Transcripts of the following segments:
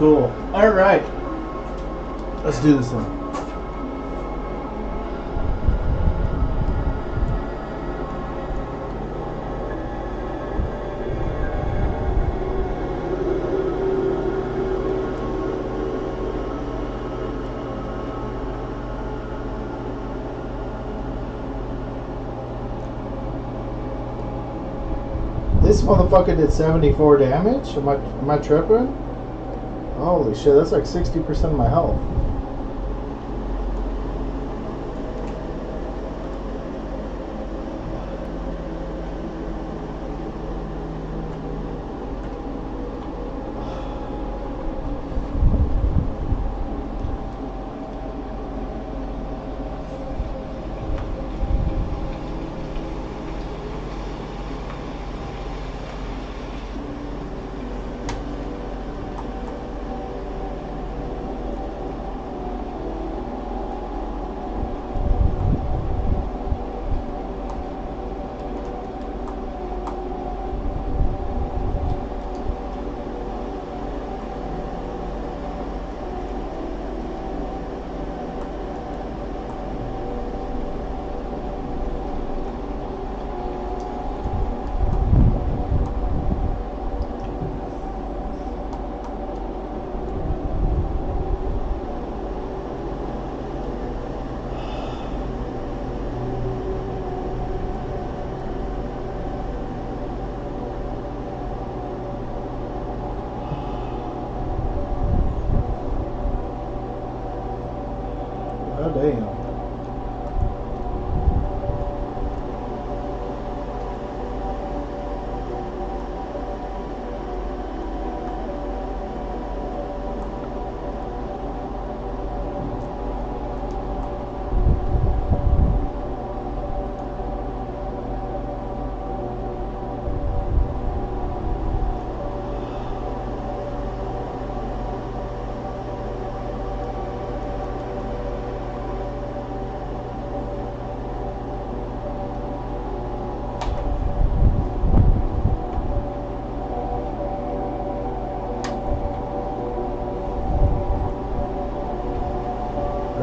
Cool. Alright. Let's do this one. This motherfucker did 74 damage? Am I tripping? Holy shit, that's like 60% of my health. Oh, damn.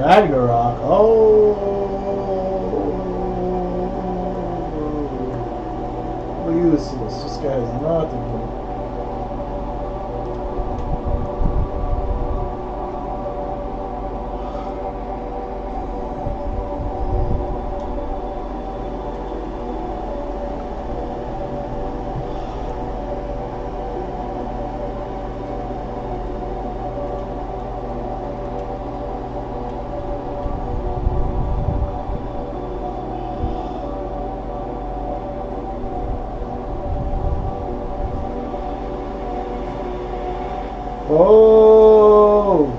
Ragnarok. Oh, useless. This guy has nothing. Oh!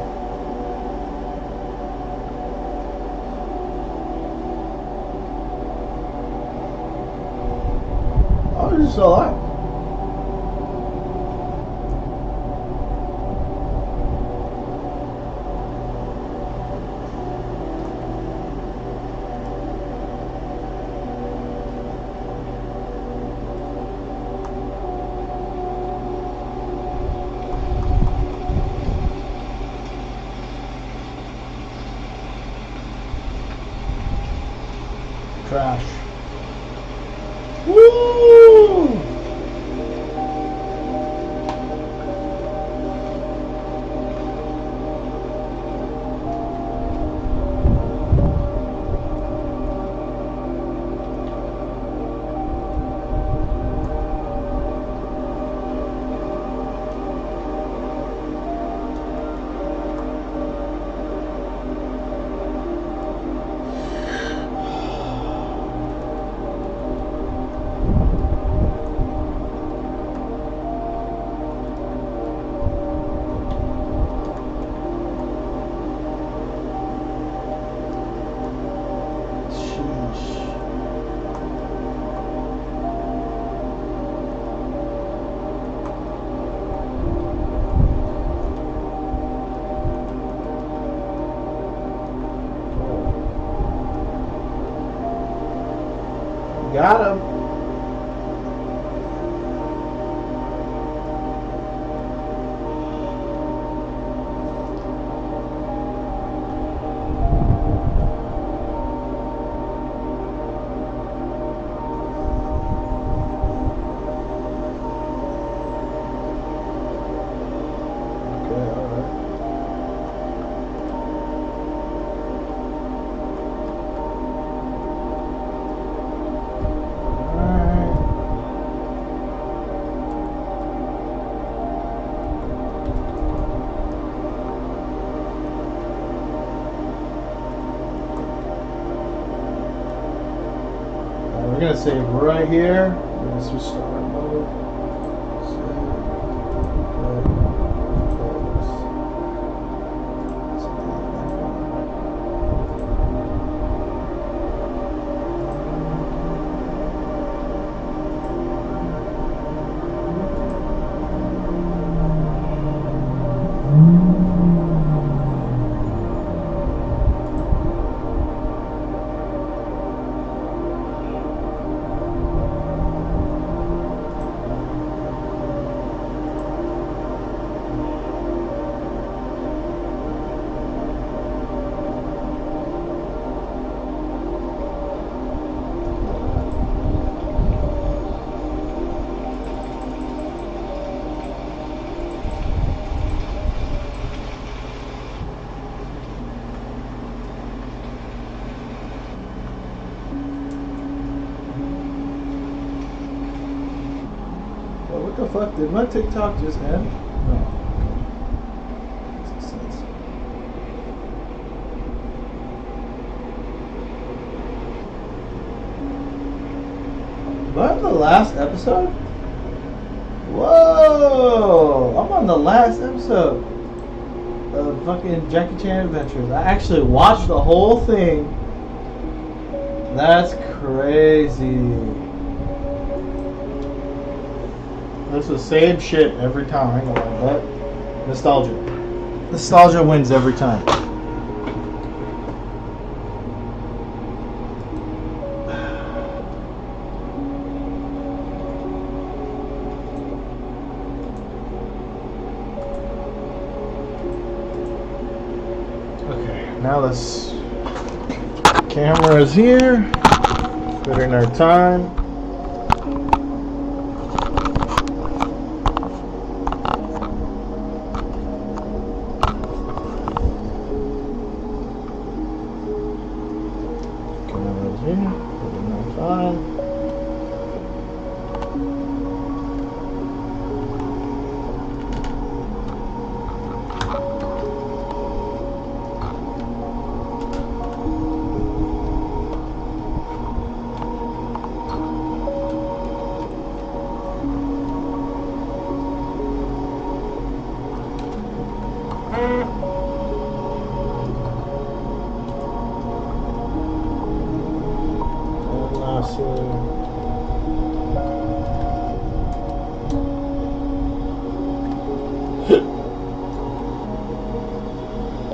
Oh, he's still alive. Trash. Woo! Got him. gonna save right here. We're gonna switch to art mode. What the fuck? Did my TikTok just end? No. Makes sense. Am I on the last episode? Whoa! I'm on the last episode of fucking Jackie Chan Adventures. I actually watched the whole thing. That's crazy. This is the same shit every time. I ain't gonna lie, but nostalgia. Nostalgia wins every time. Okay, now let's. Camera is here. Put in our time.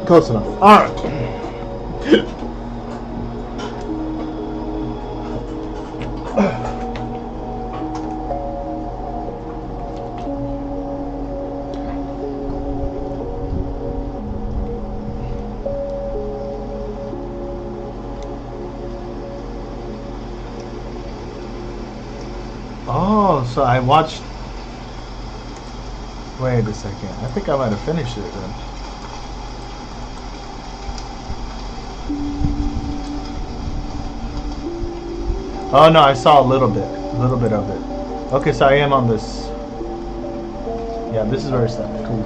Close enough. Alright. Oh, so I watched. Wait a second. I think I might have finished it then. Oh no, I saw a little bit of it. Okay, so I am on this. Yeah, this is where it's at. Cool.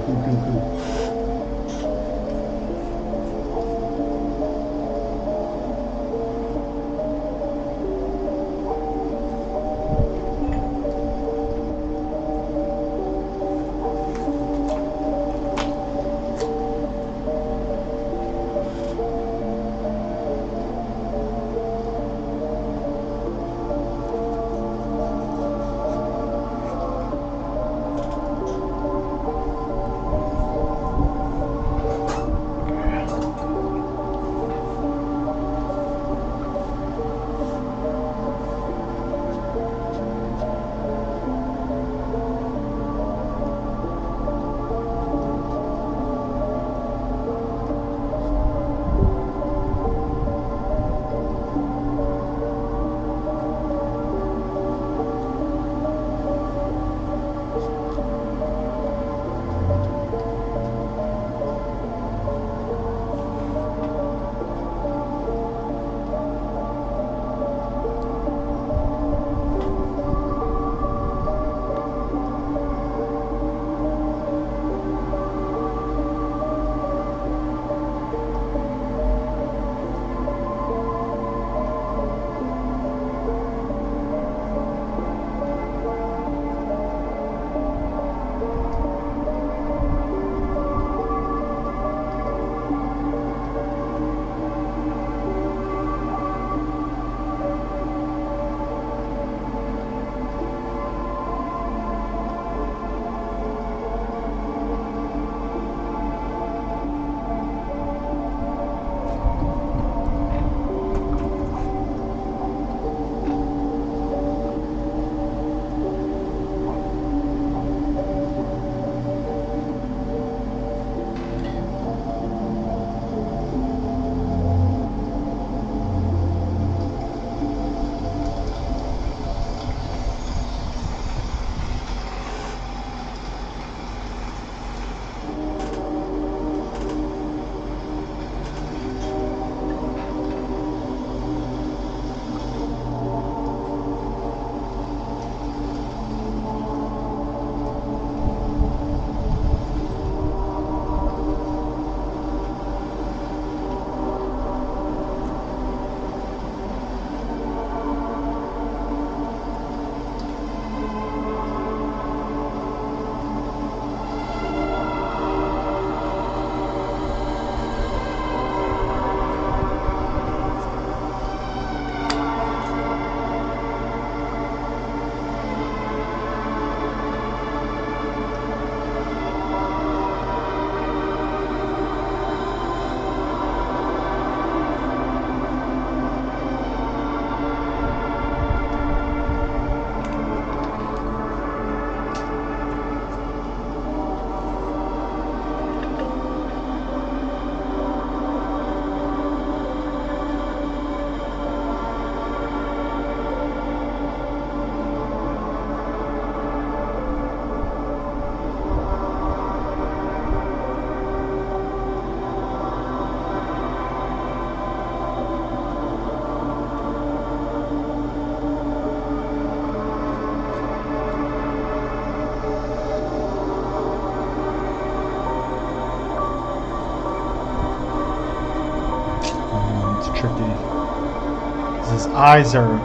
his eyes are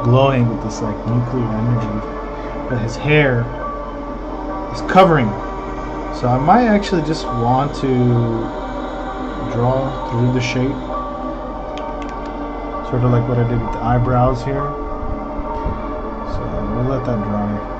glowing with this like nuclear energy, but his hair is covering. So I might actually just want to draw through the shape, sort of like what I did with the eyebrows here. So we'll let that dry.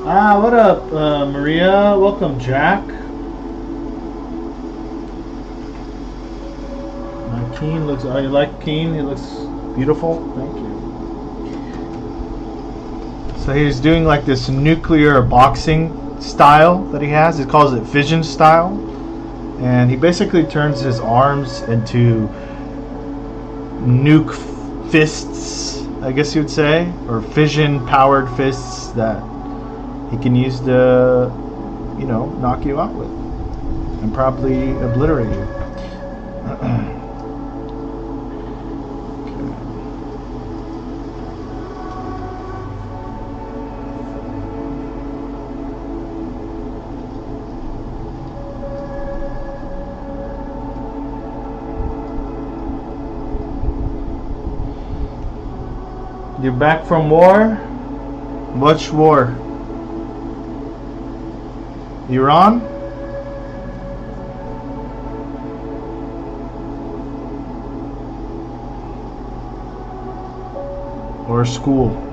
What up, Maria? Welcome, Jack. Keen looks. Oh, you like Keen? He looks beautiful. Thank you. So he's doing like this nuclear boxing style that he has. He calls it fission style, and he basically turns his arms into nuke fists, I guess you would say, or fission-powered fists that he can use to, knock you out with, and probably obliterate you. You're back from war? Which war? Iran? Or school?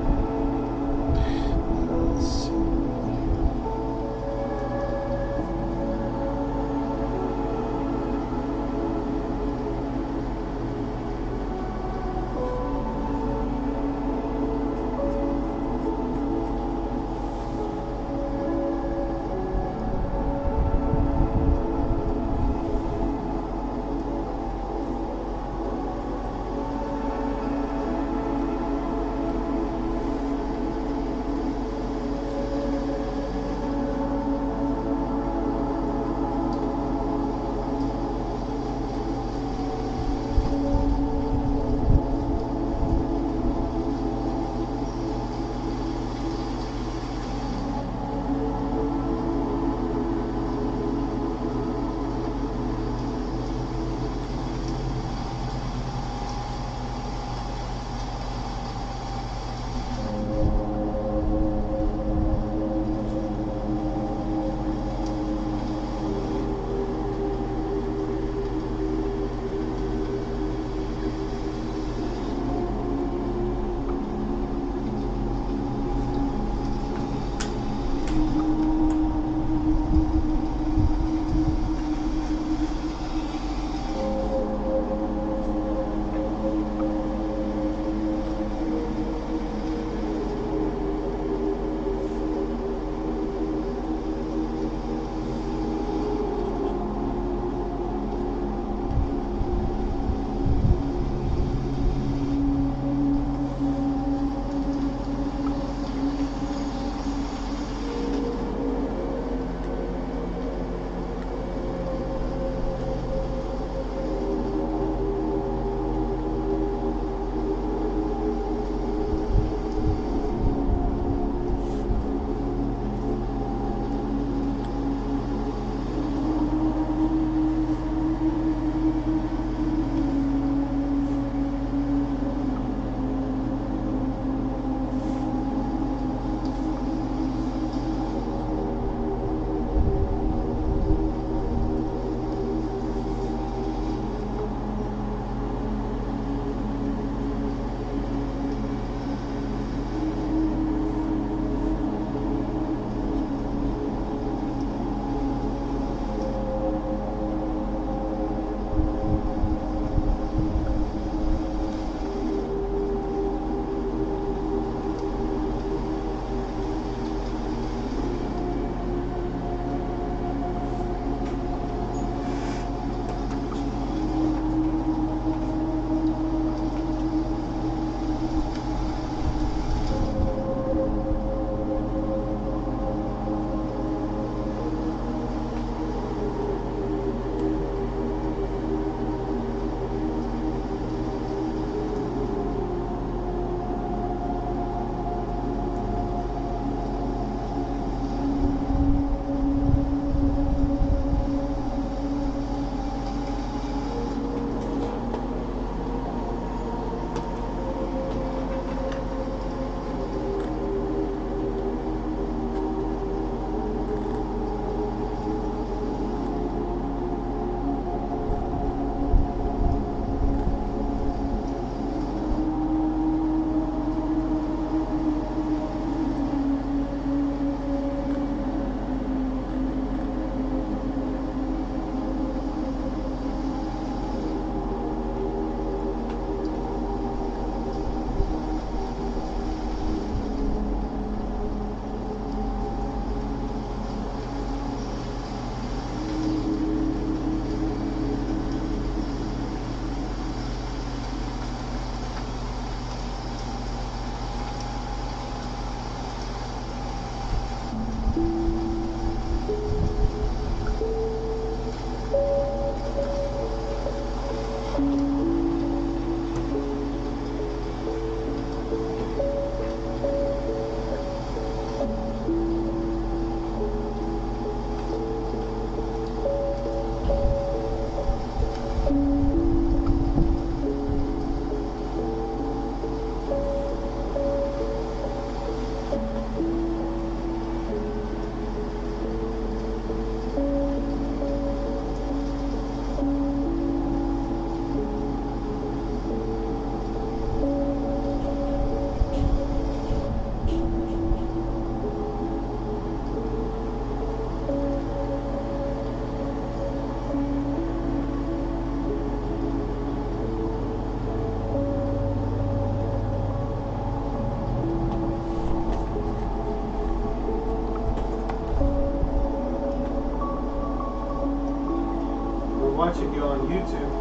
YouTube.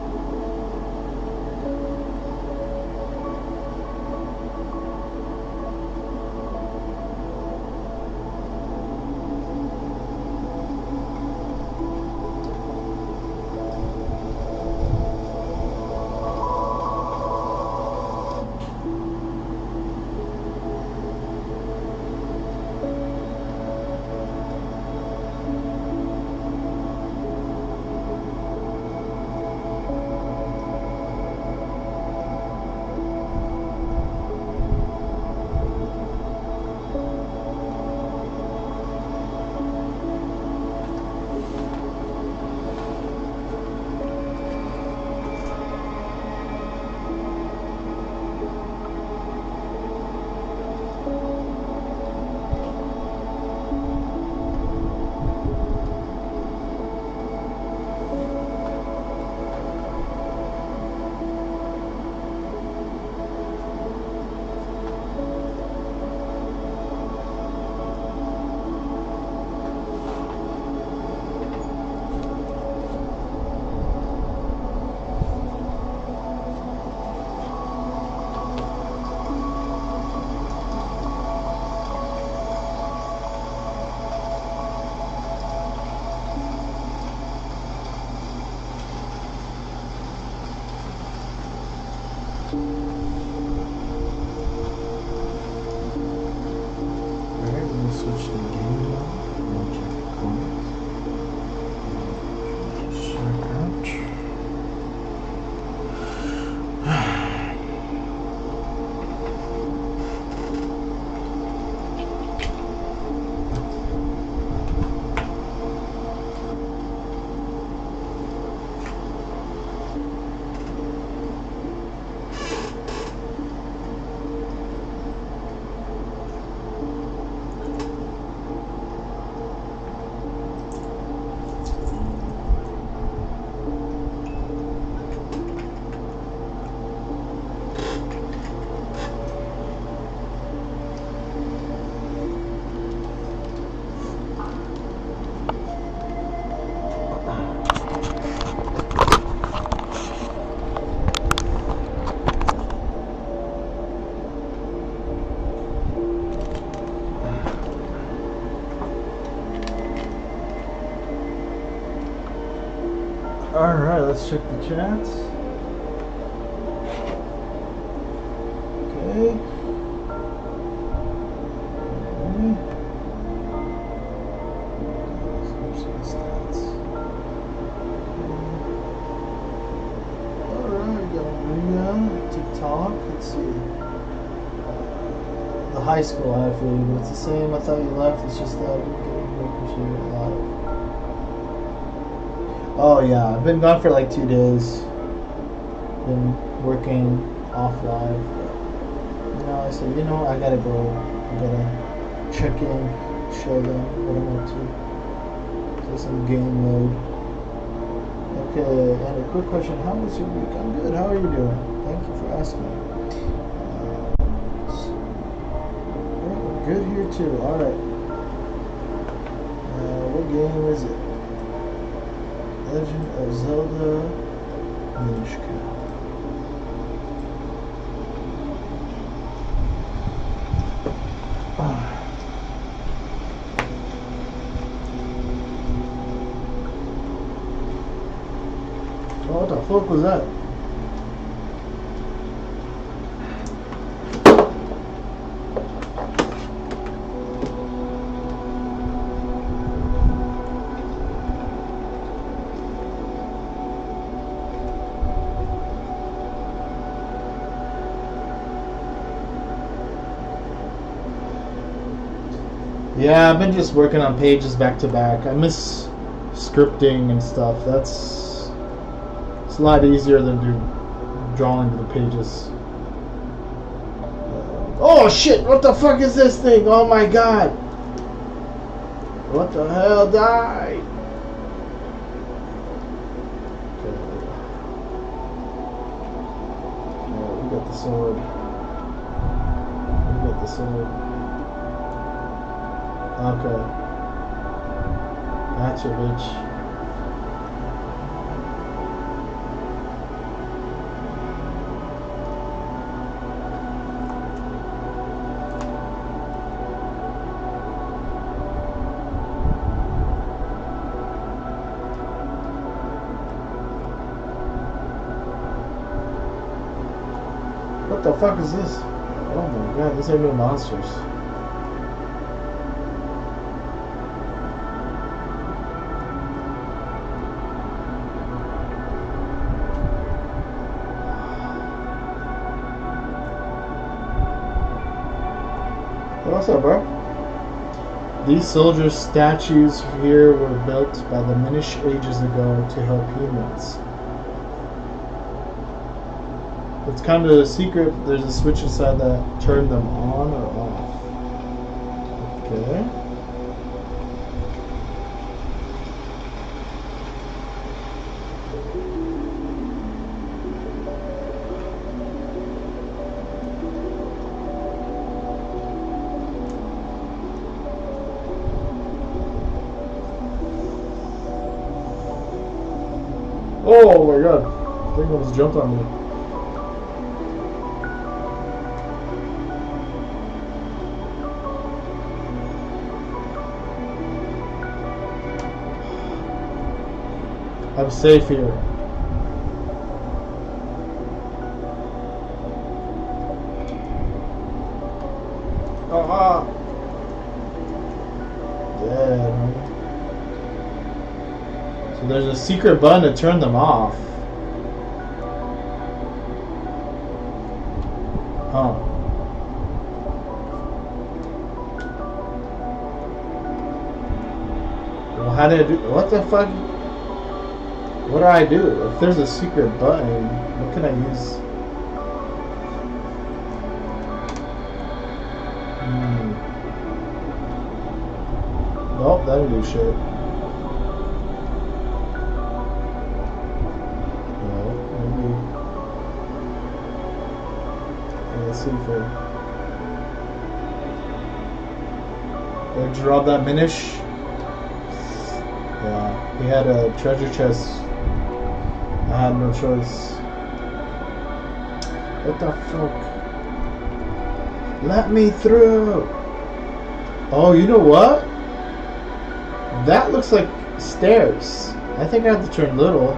Alright, let's check the chats. Okay. Alright, we got Maria, TikTok. Let's see. The high school I have for you, but it's the same. I thought you left. It's just that I appreciate it a lot. Oh yeah, I've been gone for like 2 days. Been working offline. But, I said, I gotta go. I gotta check in, show them what I'm up to. So some game mode. Okay, and a quick question: how was your week? I'm good. How are you doing? Thank you for asking. We're good here too. All right. What game is it? Legend of Zelda Minish What the fuck was that? Yeah, I've been just working on pages back to back. I miss scripting and stuff. It's a lot easier than drawing the pages. Oh shit! What the fuck is this thing? Oh my god! What the hell died? Oh, we got the sword. We got the sword. Okay. Gotcha, bitch. the fuck is this? Oh my god, these are new monsters. What's up, bro? These soldier statues here were built by the Minish ages ago to help humans. It's kind of a secret. There's a switch inside that turned them on or off. Okay. Oh my god. I think almost jumped on me. I'm safe here. Yeah. So there's a secret button to turn them off. Huh. Well, how did I do? What the fuck? What do I do? If there's a secret button, what can I use? Nope, that didn't do shit. No, maybe. Let's see if I rob that Minish. Yeah, he had a treasure chest. I had no choice. What the fuck? Let me through! Oh, you know what? That looks like stairs. I think I have to turn little.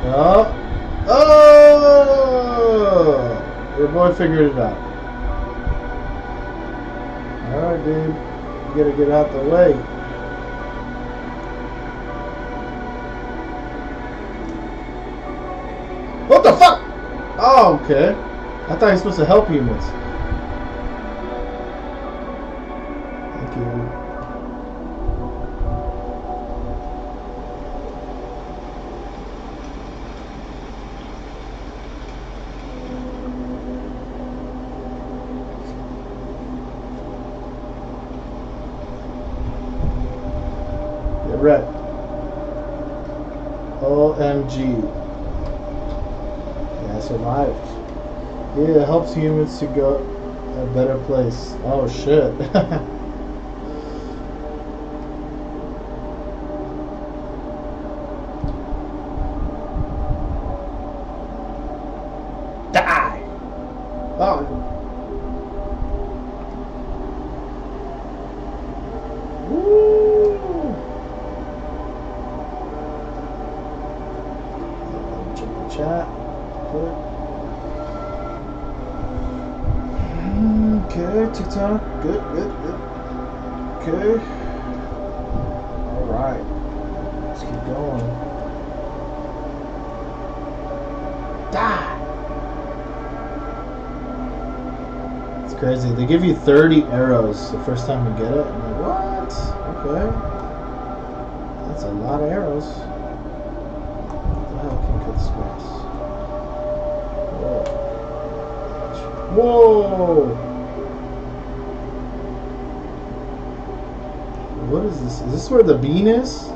Oh! Oh! Your boy figured it out. Alright, dude. You gotta get out the way. What the fuck? Oh, okay. I thought he was supposed to help humans. Thank you. Get red. OMG. I survived. Yeah, it helps humans to go a better place. Oh shit. Die! Oh. Woo! Check the chat. Okay, TikTok. Good. Okay. Alright. Let's keep going. Die! It's crazy. They give you 30 arrows the first time you get it. I'm like, what? Okay. That's a lot of arrows. What the hell can cut this grass? Whoa! What is this? Is this where the bean is?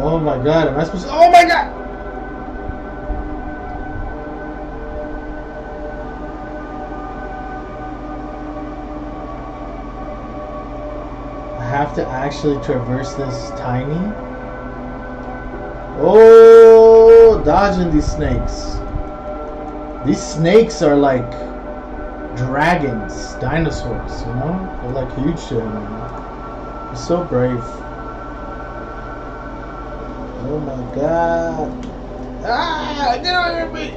Oh my god, am I supposed to... Oh my god! have to actually traverse this tiny. Oh, dodging these snakes. These snakes are like dragons, dinosaurs, you know? They're like huge shit, man. They're so brave. Oh my god. Ah, get away from me!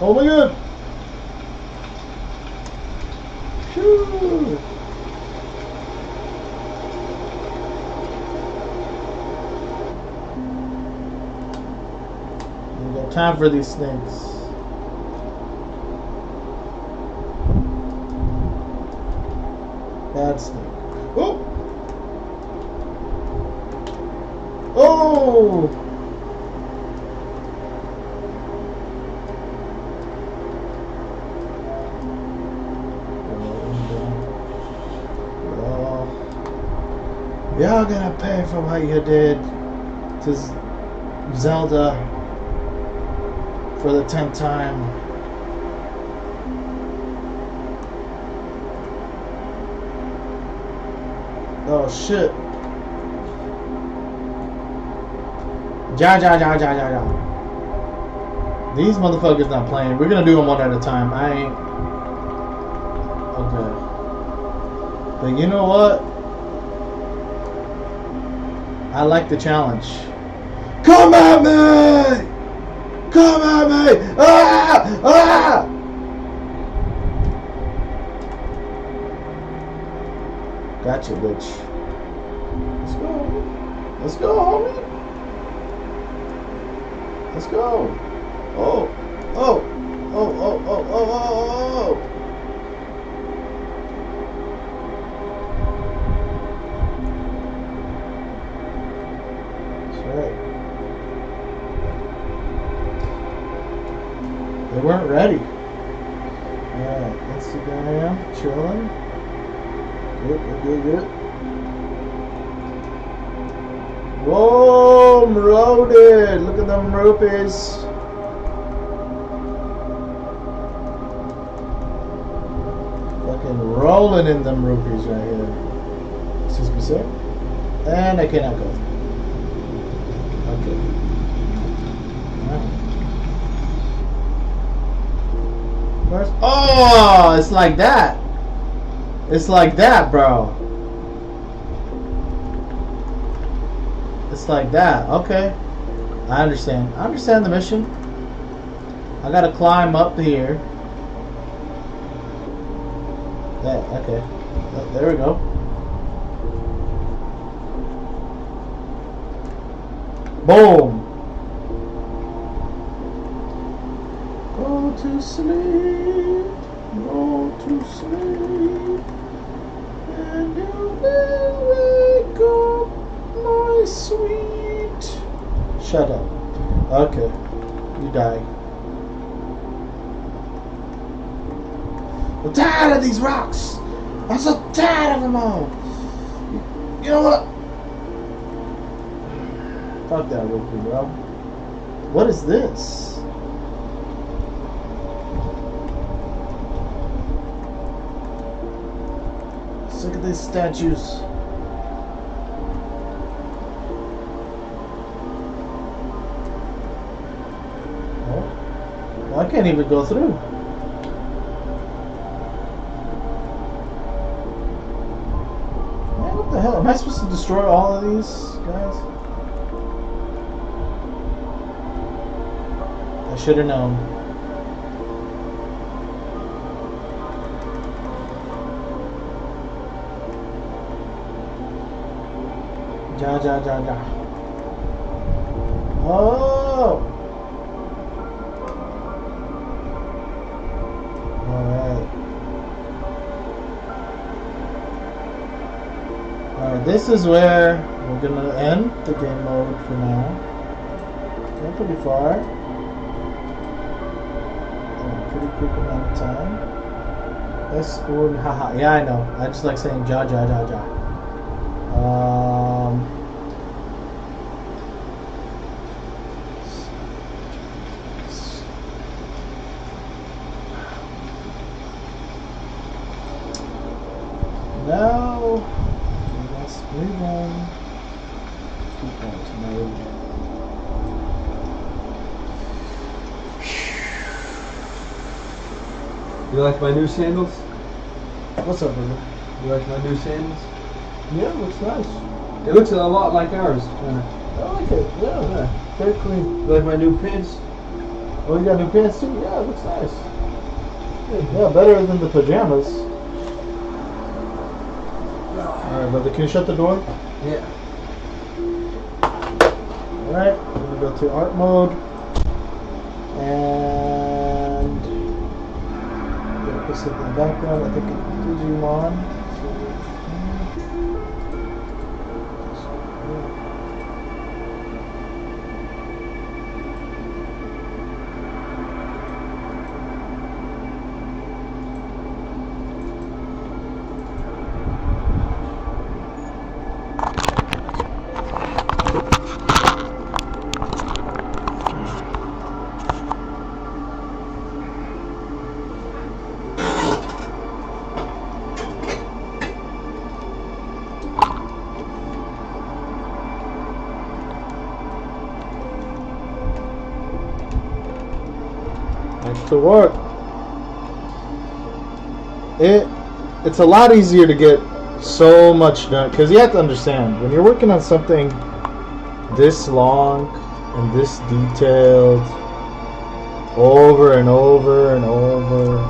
Oh my god! Phew. We got time for these snakes. Bad snake. Oh! Oh! You're gonna pay for what you did to Zelda for the 10th time. Oh shit. Ja. These motherfuckers not playing. We're gonna do them one at a time. I ain't. Okay. But you know what? I like the challenge. Come at me! Come at me! Ah! Ah! Gotcha, bitch. Let's go. Let's go, homie. Let's go. Oh. Oh. Oh, oh, oh, oh, oh, oh. That's right. They weren't ready. Alright, Instagram, chilling. Good. Whoa, I'm loaded. Look at them rupees. Fucking rolling in them rupees right here. Excuse me, sir. And I cannot go. Okay. First, oh, it's like that. It's like that, bro. It's like that. Okay. I understand. I understand the mission. I gotta climb up here. Yeah, okay. There we go. Boom. Go to sleep. Go to sleep. And you will wake up, my sweet. Shut up. Okay. You die. I'm tired of these rocks. I'm so tired of them all. You know what? Fuck that real quick, bro. What is this? Look at these statues. Oh. Well, I can't even go through. Man, what the hell? Am I supposed to destroy all of these guys? I should have known. Ja. Oh! Alright. Alright, this is where we're gonna end the game mode for now. Got pretty far. In a pretty quick amount of time. That's cool. Haha. Yeah, I know. I just like saying ja. Raven. Keep going tonight. You like my new sandals? What's up, brother? You like my new sandals? Yeah, looks nice. It looks a lot like ours, kinda. I like it. Yeah, very clean. You like my new pants? Oh, you got new pants too? Yeah, it looks nice. Yeah, better than the pajamas. Alright, brother, can you shut the door? Yeah. Alright, we're gonna go to art mode. And I'm gonna put something in the background. I think it's Digimon. To work. It's a lot easier to get so much done because you have to understand when you're working on something this long and this detailed over and over and over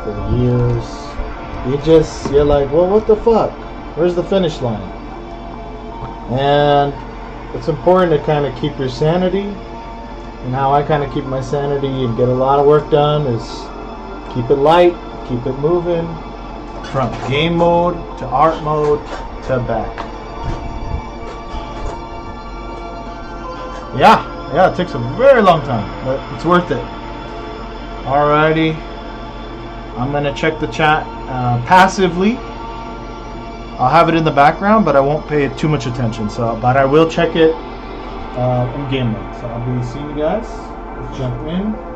for years, you're like, well, what the fuck? Where's the finish line? And it's important to kind of keep your sanity. And how I kind of keep my sanity and get a lot of work done is keep it light, keep it moving, from game mode to art mode to back. Yeah, it takes a very long time, but it's worth it. Alrighty, I'm gonna check the chat passively. I'll have it in the background, but I won't pay it too much attention. But I will check it in game mode. So I'll be seeing you guys. Let's jump in.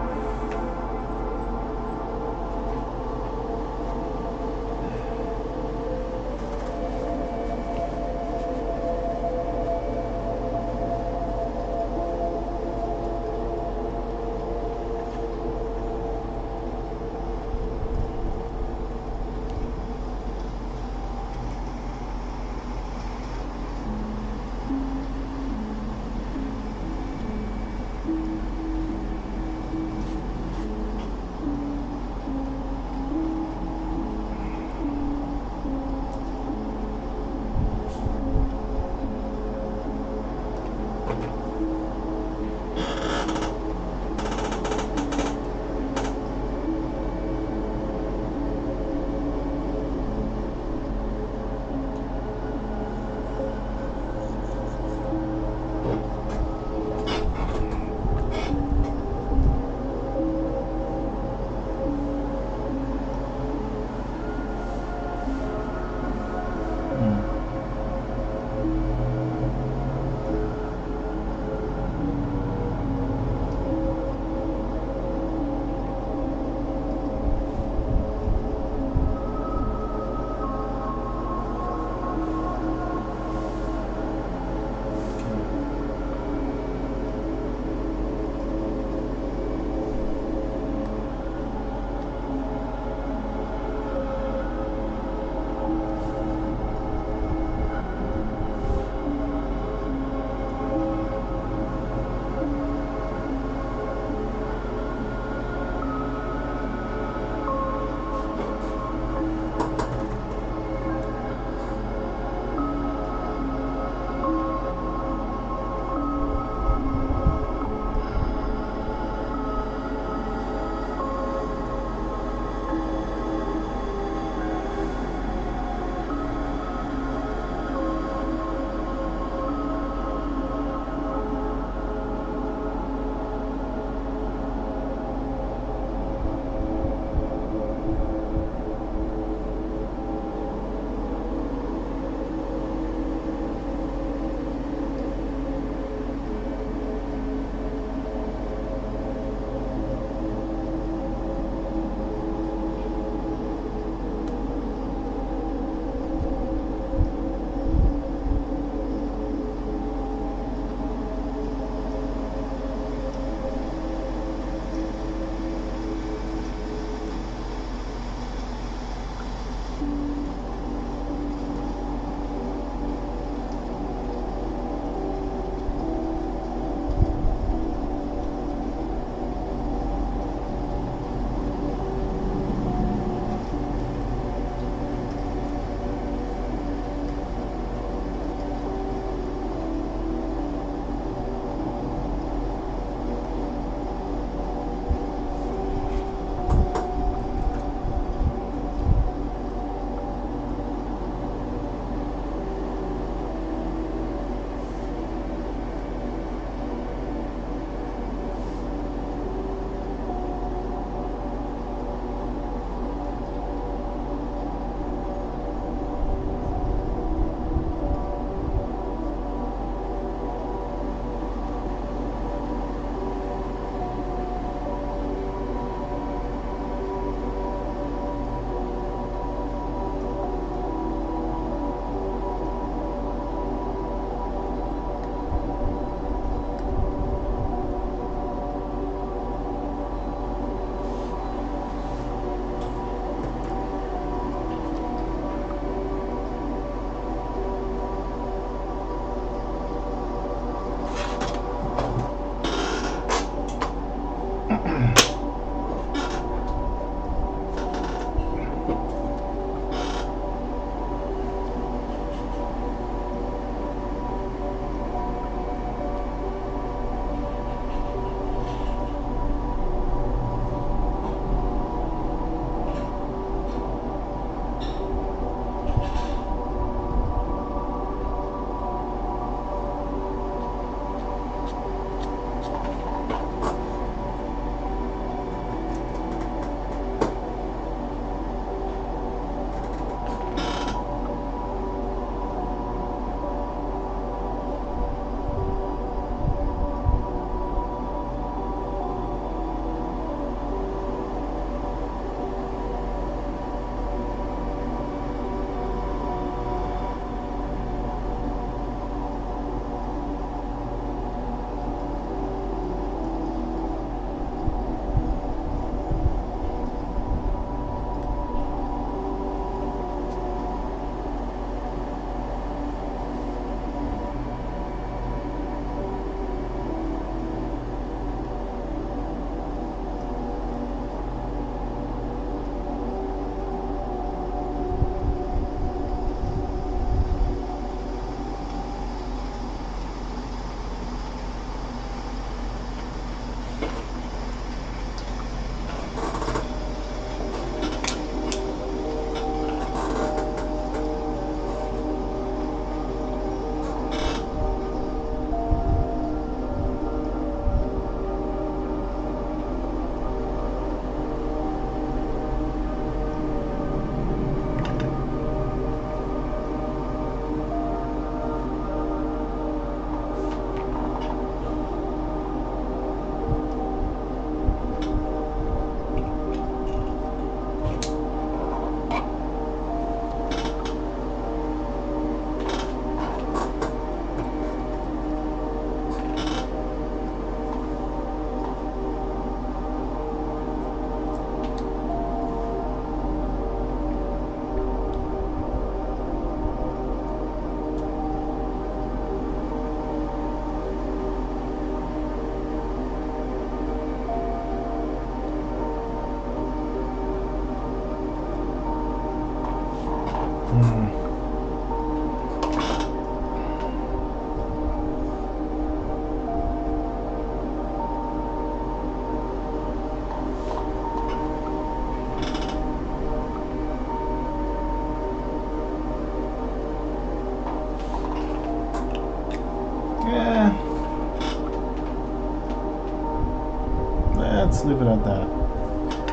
leave it at that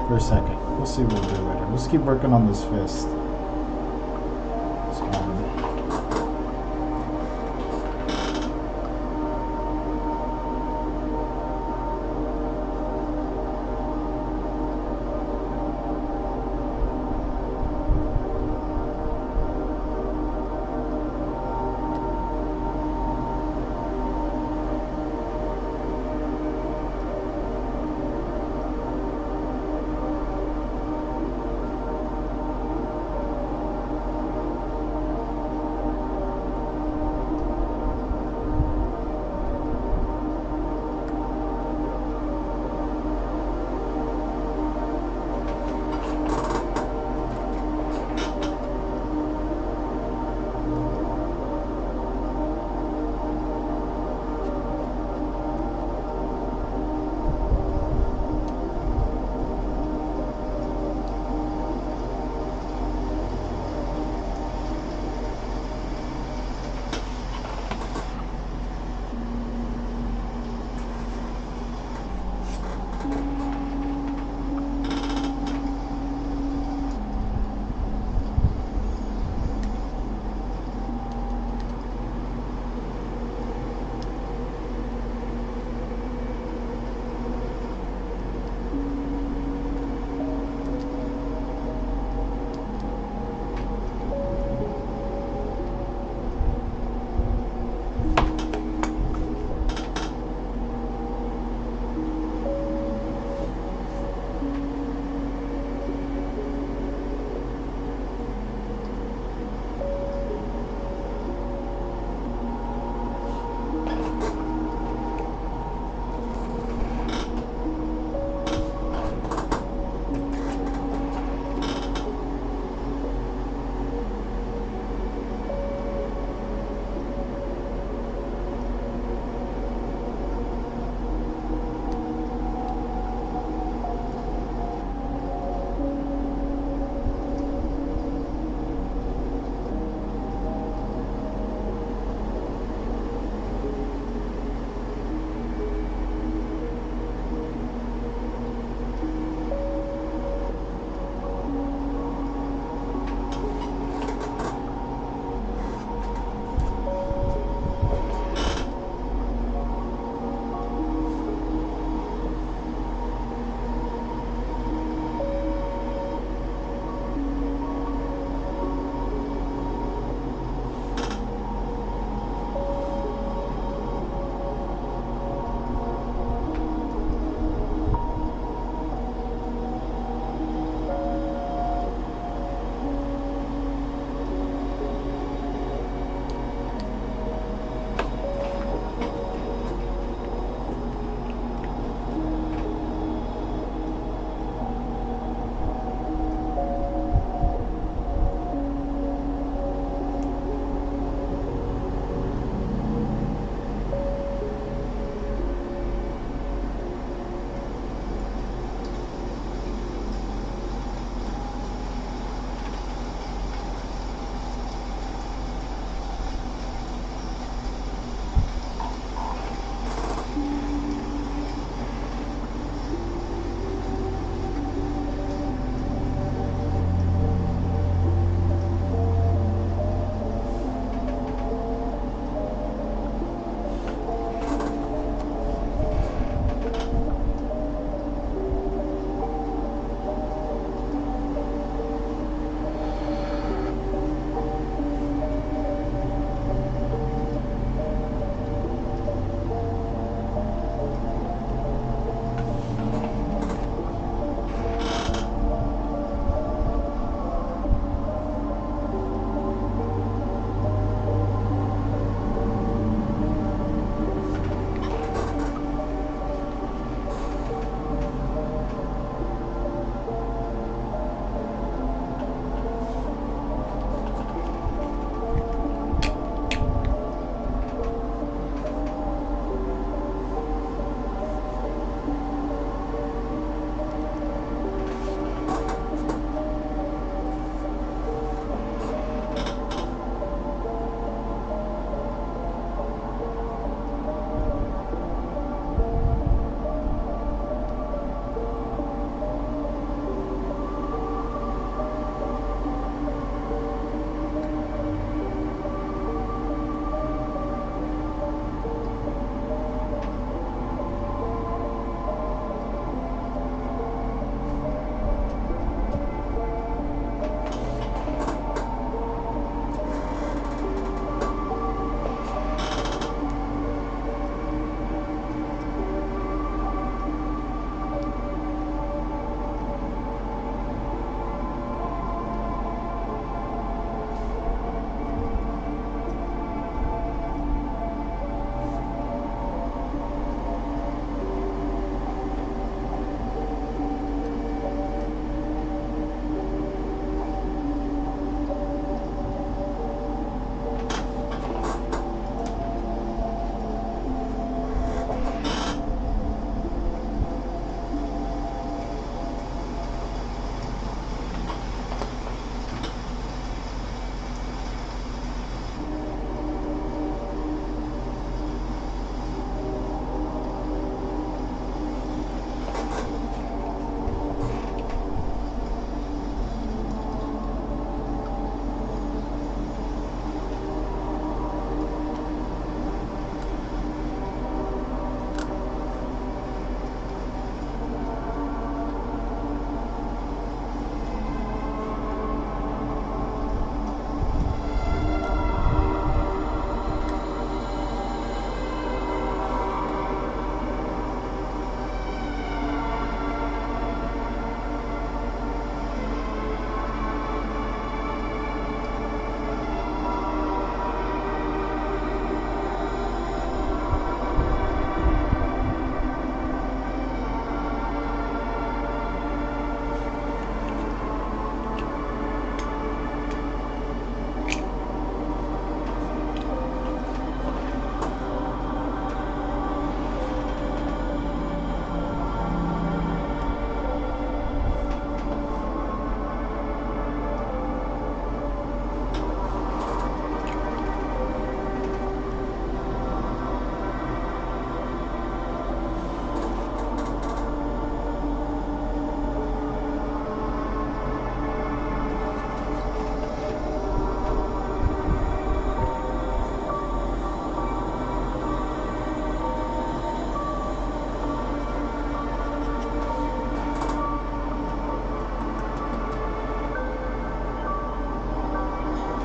for a second. We'll see what we'll do later. Let's keep working on this fist.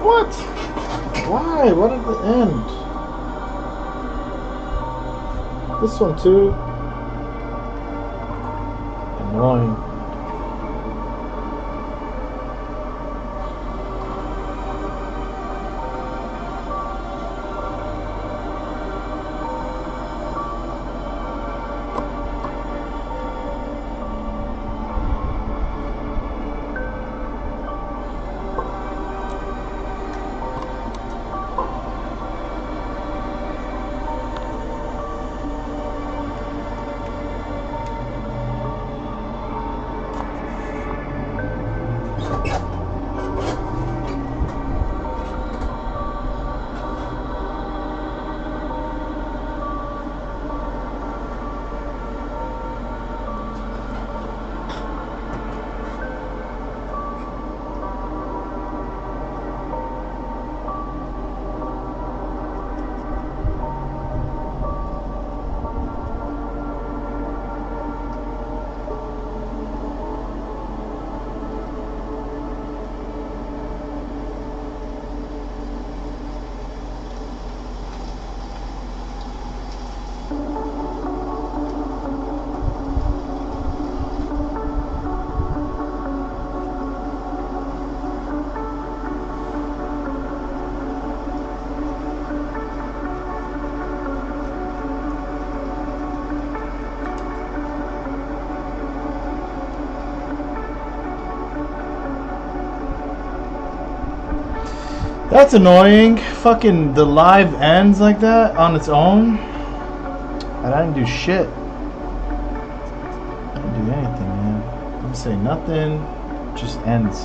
What? Why? What at the end? This one too. Annoying. That's annoying. Fucking the live ends like that on its own. And I didn't do shit. I didn't do anything, man. I didn't say nothing. It just ends.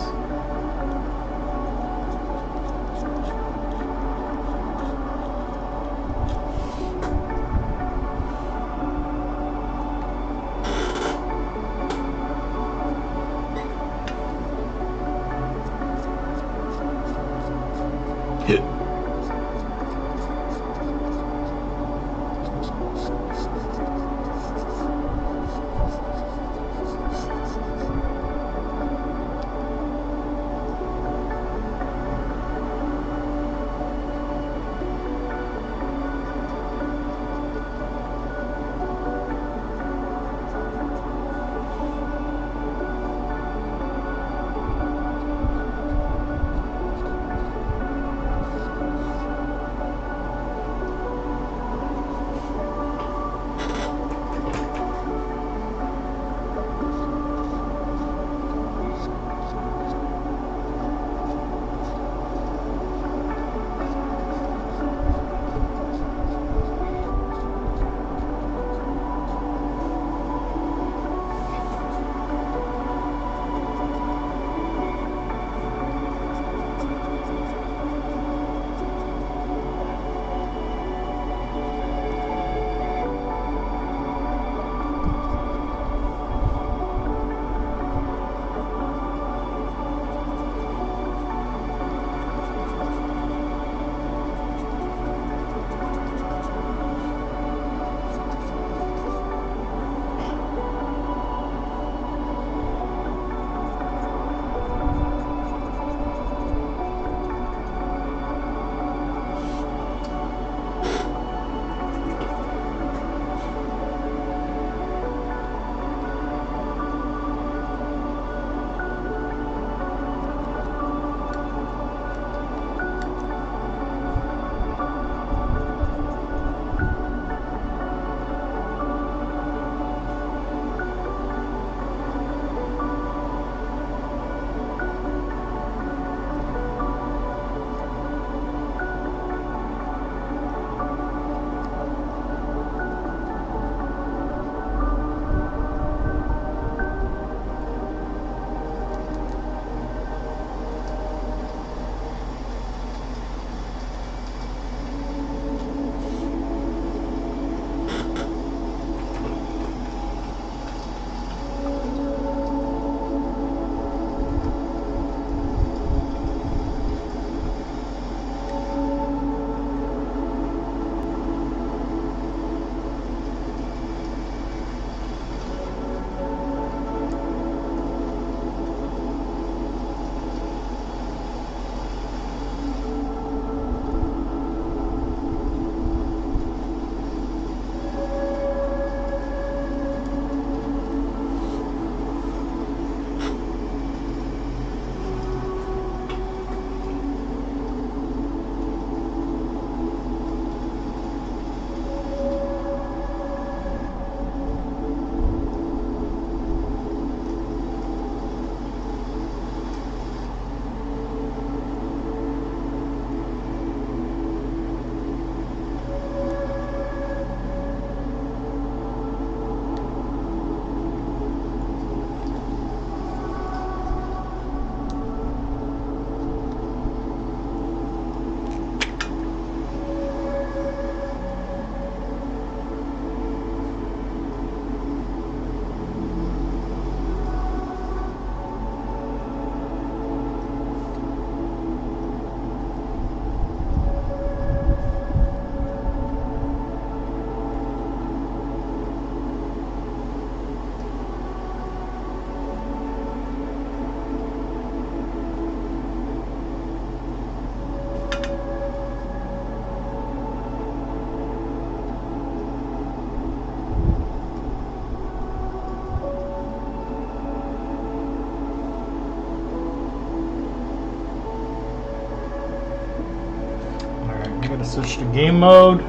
Let's switch to game mode.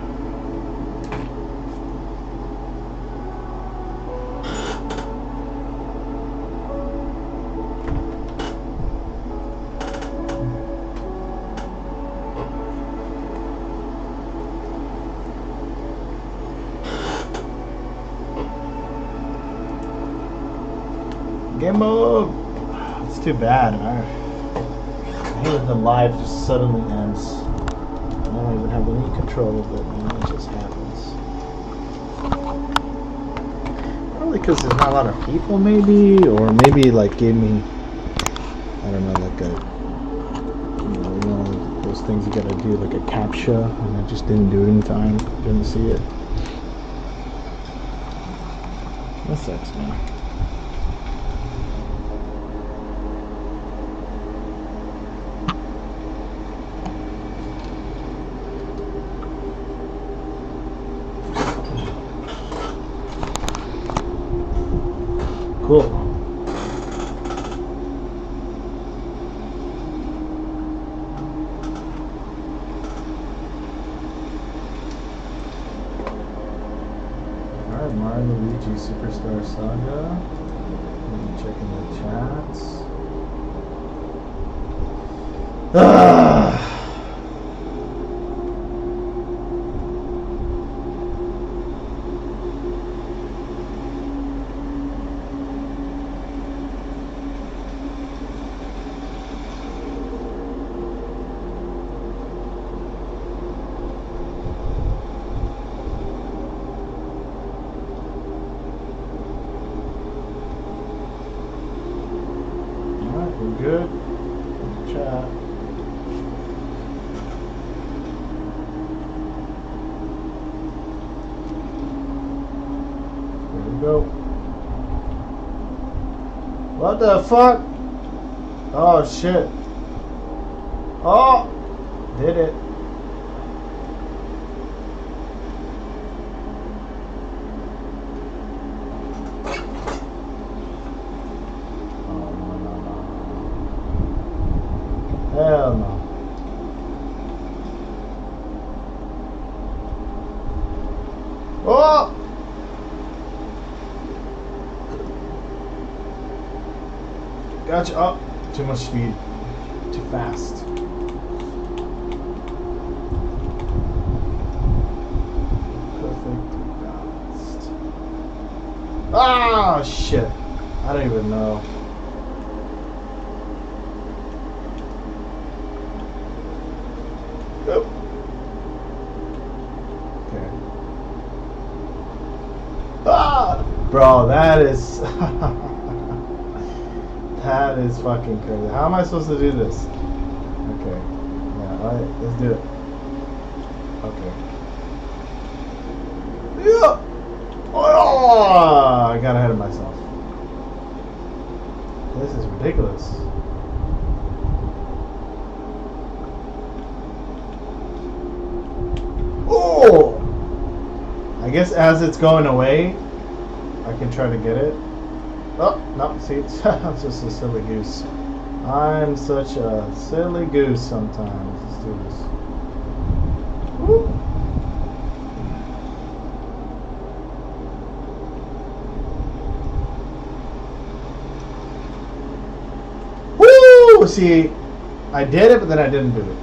Game mode. It's too bad. I hate when the live just suddenly ends. I don't even have any control of it, man. It just happens. Probably because there's not a lot of people, maybe, or maybe like gave me, I don't know, like a, you know, those things you gotta do, like a captcha, and I just didn't do it in time. Didn't see it. That sucks, man. Cool. Alright, Mario Luigi Superstar Saga. Checking the chats. We're good. Chat. There we go. What the fuck? Oh shit. Oh! Did it. Hell no. Oh! Gotcha. Oh, too much speed. Too fast. Perfect balanced. Ah, shit. I don't even know. Okay. Ah! Bro, that is that is fucking crazy. How am I supposed to do this? Okay. Yeah, alright, let's do it. Okay. Yeah! Oh, I got ahead of myself. This is ridiculous. Oh! I guess as it's going away, I can try to get it. Oh, no, see, I'm just a silly goose. I'm such a silly goose sometimes. Let's do this. Woo! Woo! See, I did it, but then I didn't do it.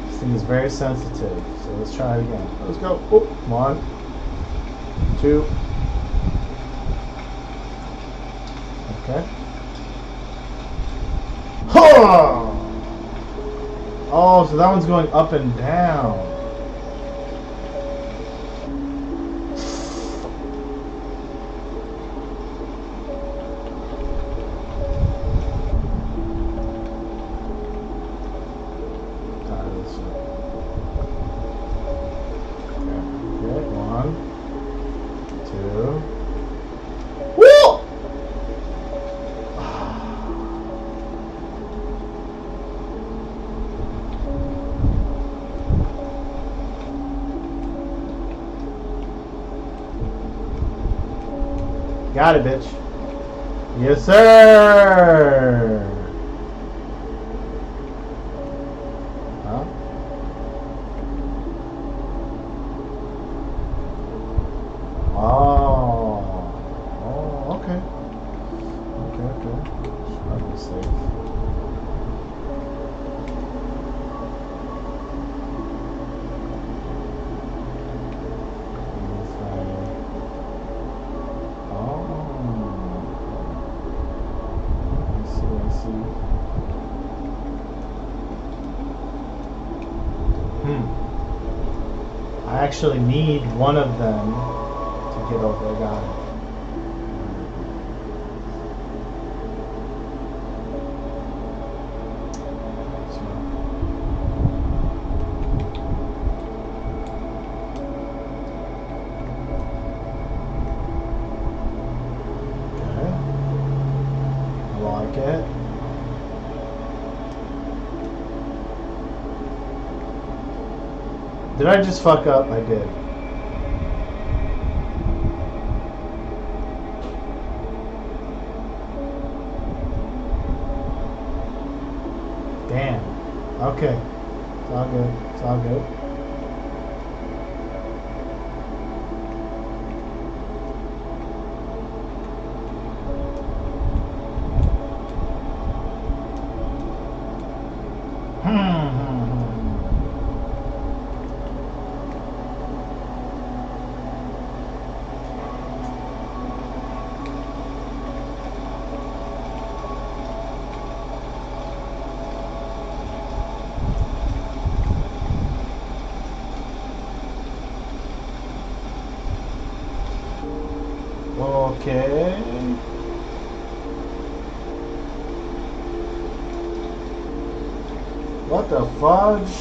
This thing is very sensitive, so let's try it again. Let's go. Oh, 1, 2. Okay. Oh, so that one's going up and down. Okay, 1, 2. Woo! Got it, bitch. Yes, sir. Huh? I'll be safe. I actually need one of them to get over. I got it. Okay. I like it. Did I just fuck up? I did. Damn. Okay. It's all good. It's all good. Okay. What the fudge?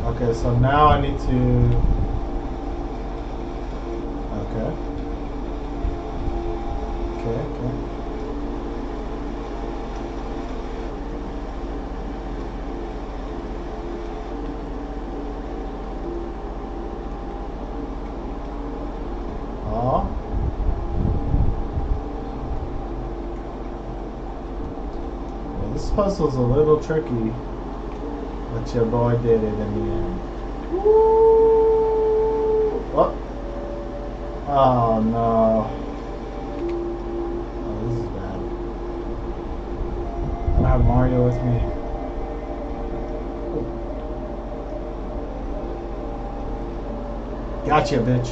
Okay, so now I need to... Okay. Okay. This puzzle's a little tricky, but your boy did it in the end. What? Oh no. Oh, this is bad. I don't have Mario with me. Gotcha, bitch.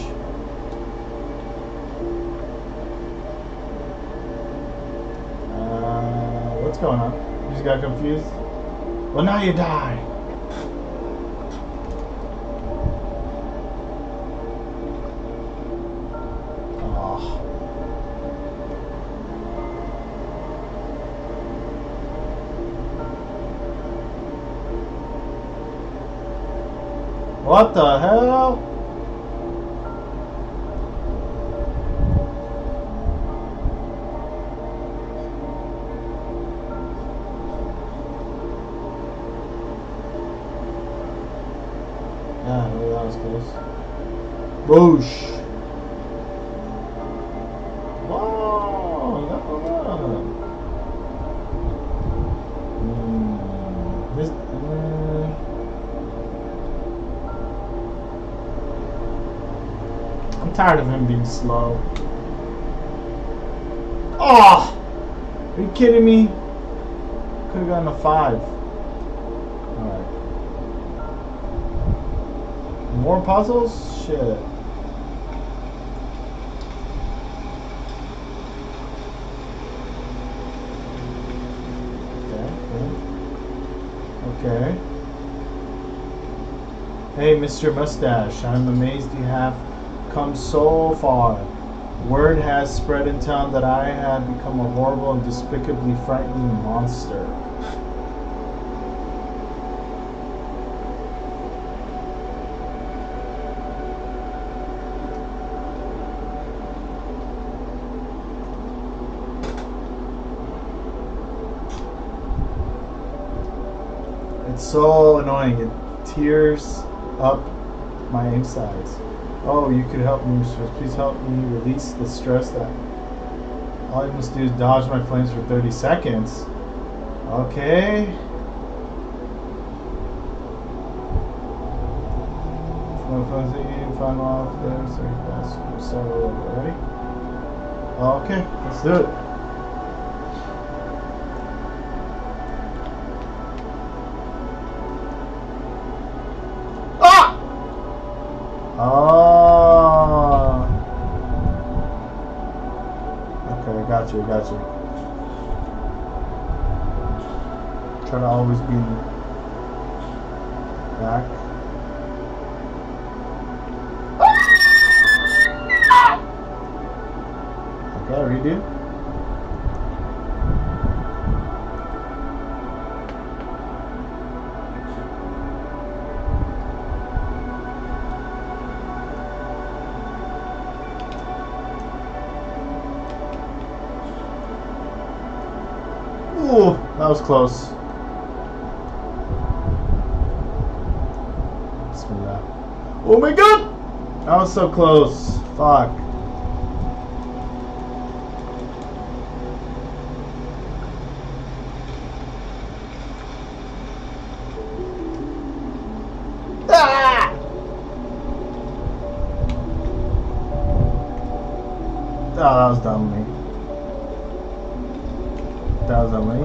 What's going on? You just got confused? Well, now you die. Oh. What the hell? Yeah, that was close. Boosh! Whoa! This, I'm tired of him being slow. Oh! Are you kidding me? Could have gotten a 5. Alright. More puzzles? Shit. Okay. Hey, Mr. Mustache, I'm amazed you have come so far. Word has spread in town that I have become a horrible and despicably frightening monster. It's so annoying. It tears up my insides. Oh, you could help me. Please help me release the stress that all I must do is dodge my flames for 30 seconds. Okay. Ready? Okay, let's do it. Ah! Oh. Okay, got you. Try to always be back. Okay, redo. Ooh, that was close. Bismillah. Oh my god! That was so close. Fuck. Ah! Oh, that was dumb of me. That was dumb of me.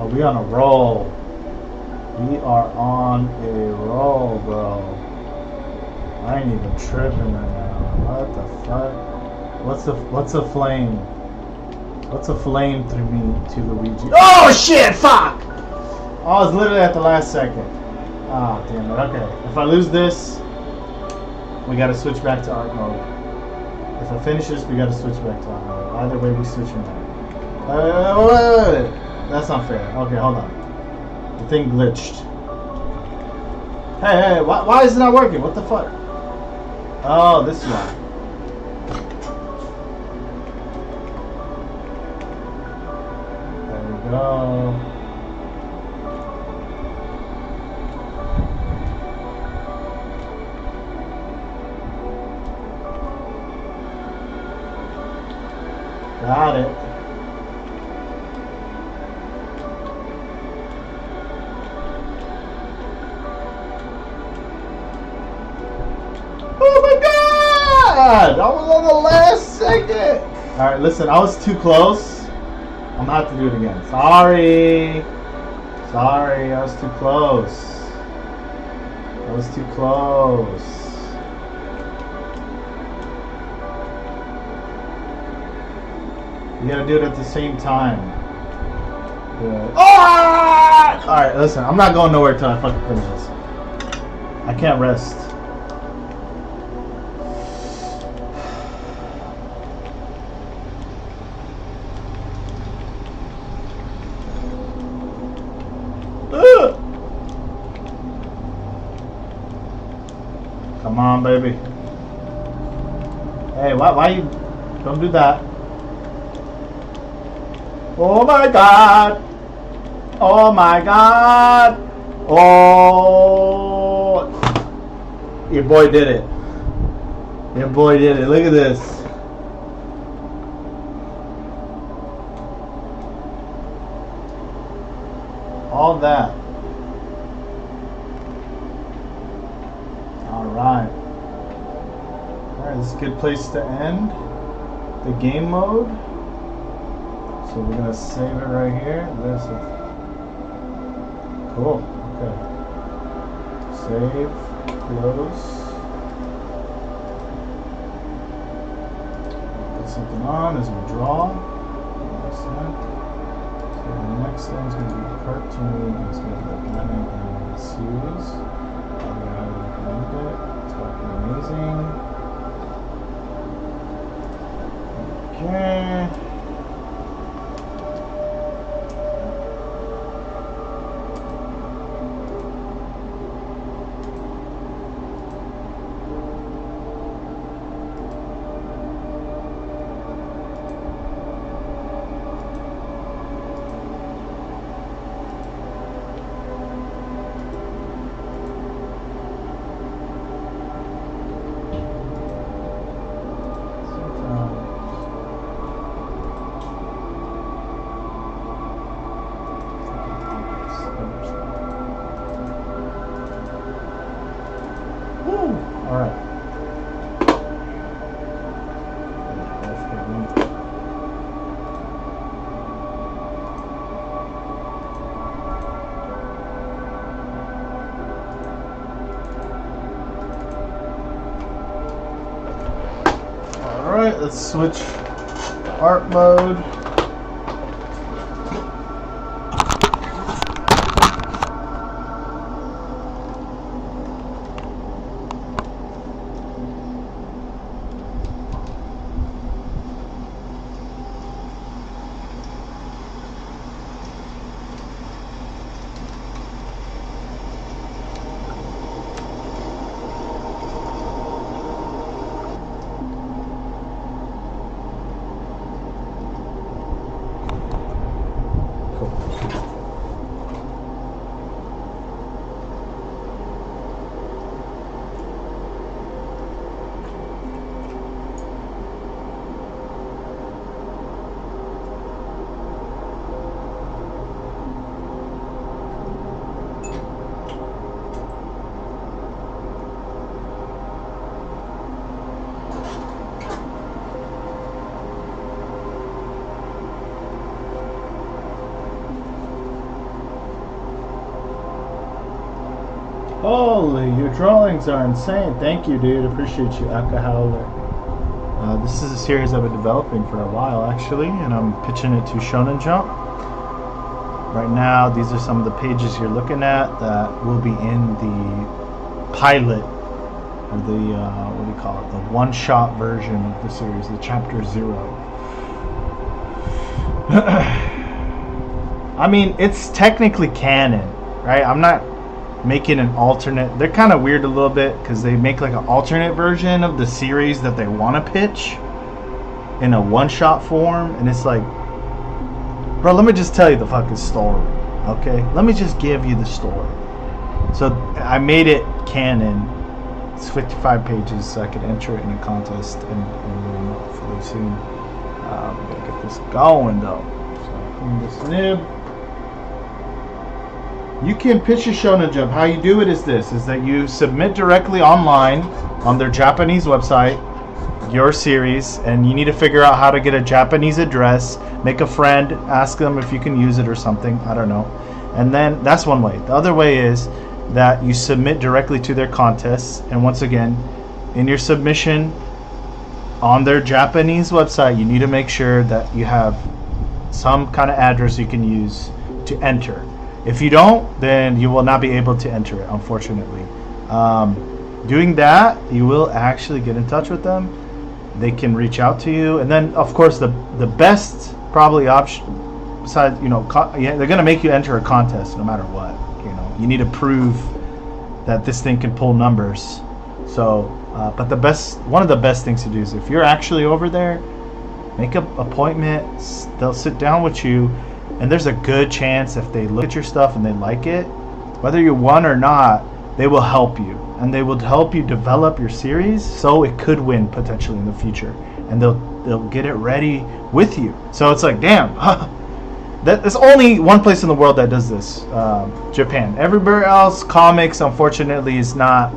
Oh, we on a roll. We are on a roll, bro. I ain't even tripping right now. What the fuck? What's a flame? What's a flame through me to Luigi? Oh shit! Fuck! I was literally at the last second. Ah, damn it. Okay. If I lose this, we gotta switch back to art mode. If I finish this, we gotta switch back to art mode. Either way, we switching back. Wait. That's not fair. Okay, hold on. The thing glitched. Hey, why is it not working? What the fuck? Oh, this one. There we go. Got it. Oh my god! I was on the last second! Alright, listen, I was too close. I'm gonna have to do it again. Sorry, I was too close. You gotta do it at the same time. Yeah. Oh! Alright, listen, I'm not going nowhere till I fucking finish this. I can't rest. Come on, baby. Hey, why you... Don't do that. Oh my god. Oh my god. Oh. Your boy did it. Look at this. All that. Alright. Alright, this is a good place to end the game mode. So we're gonna save it right here. This is cool. Okay. Save, close. Put something on as we draw. Like that. So the next thing is gonna be cartoon. It's gonna be like anime series. I'm gonna recommend it. It's fucking amazing. Okay. Alright. Alright, let's switch art mode. Holy, your drawings are insane. Thank you, dude. Appreciate you, Aka Howler. This is a series I've been developing for a while, actually, and I'm pitching it to Shonen Jump. Right now, these are some of the pages you're looking at that will be in the pilot, or the, what do you call it, the one-shot version of the series, the Chapter 0. I mean, it's technically canon, right? I'm not making an alternate. They're kind of weird a little bit because they make like an alternate version of the series that they want to pitch in a one-shot form, and it's like, bro, let me just tell you the fucking story, okay? Let me just give you the story. So I made it canon. It's 55 pages, so I could enter it in a contest and hopefully soon. Gotta get this going though. So clean this nib. You can pitch a Shonen Jump. How you do it is this, is that you submit directly online on their Japanese website your series, and you need to figure out how to get a Japanese address, make a friend, ask them if you can use it or something, I don't know. And then that's one way. The other way is that you submit directly to their contests, and once again, in your submission on their Japanese website, you need to make sure that you have some kind of address you can use to enter. If you don't, then you will not be able to enter it, unfortunately. Doing that, you will actually get in touch with them. They can reach out to you. And then, of course, the best probably option, besides, they're going to make you enter a contest no matter what. You need to prove that this thing can pull numbers. So, but one of the best things to do is if you're actually over there, make an appointment. They'll sit down with you. And there's a good chance if they look at your stuff and they like it, whether you won or not, they will help you. And they will help you develop your series so it could win potentially in the future. And they'll get it ready with you. So it's like, damn, there's only one place in the world that does this, Japan. Everywhere else, comics, unfortunately, it's not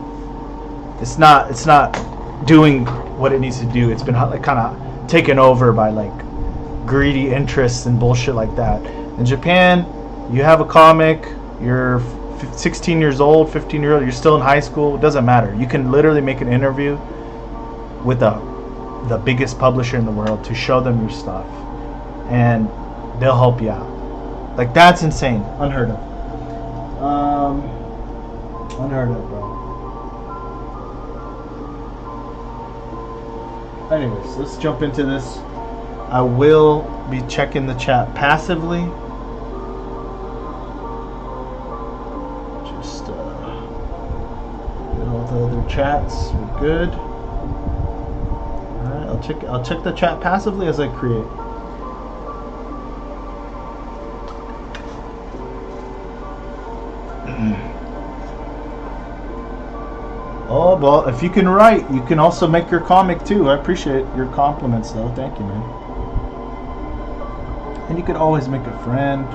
doing what it needs to do. It's been like kind of taken over by like greedy interests and bullshit like that. In Japan, you have a comic, you're 16 years old, 15 years old, you're still in high school, it doesn't matter. You can literally make an interview with the biggest publisher in the world to show them your stuff, and they'll help you out. Like, that's insane. Unheard of. Unheard of, bro. Anyways, let's jump into this. I will be checking the chat passively. Just get all the other chats. We're good. All right, I'll check the chat passively as I create. Oh, well, if you can write, you can also make your comic too. I appreciate your compliments, though. Thank you, man. And you could always make a friend.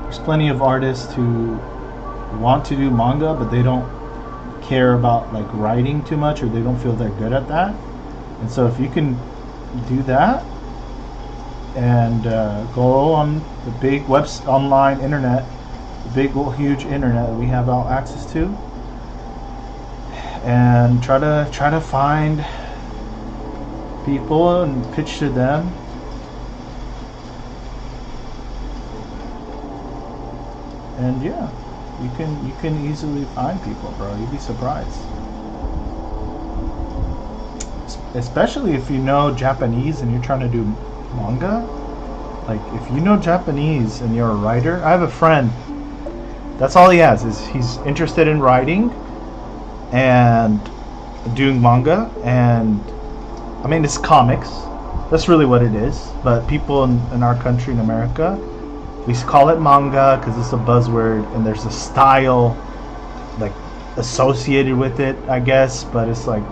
There's plenty of artists who want to do manga, but they care about like writing too much, or they don't feel they're good at that. And so if you can do that and go on the big online internet, the big huge internet that we have all access to, and try to find people and pitch to them. And yeah, you can easily find people, bro. You'd be surprised. Especially if you know Japanese and you're trying to do manga. Like if you know Japanese and you're a writer, I have a friend. That's all he has, is he's interested in writing and doing manga, and I mean it's comics. That's really what it is. But people in our country, in America, we call it manga because it's a buzzword, and there's a style like associated with it, I guess. But it's like,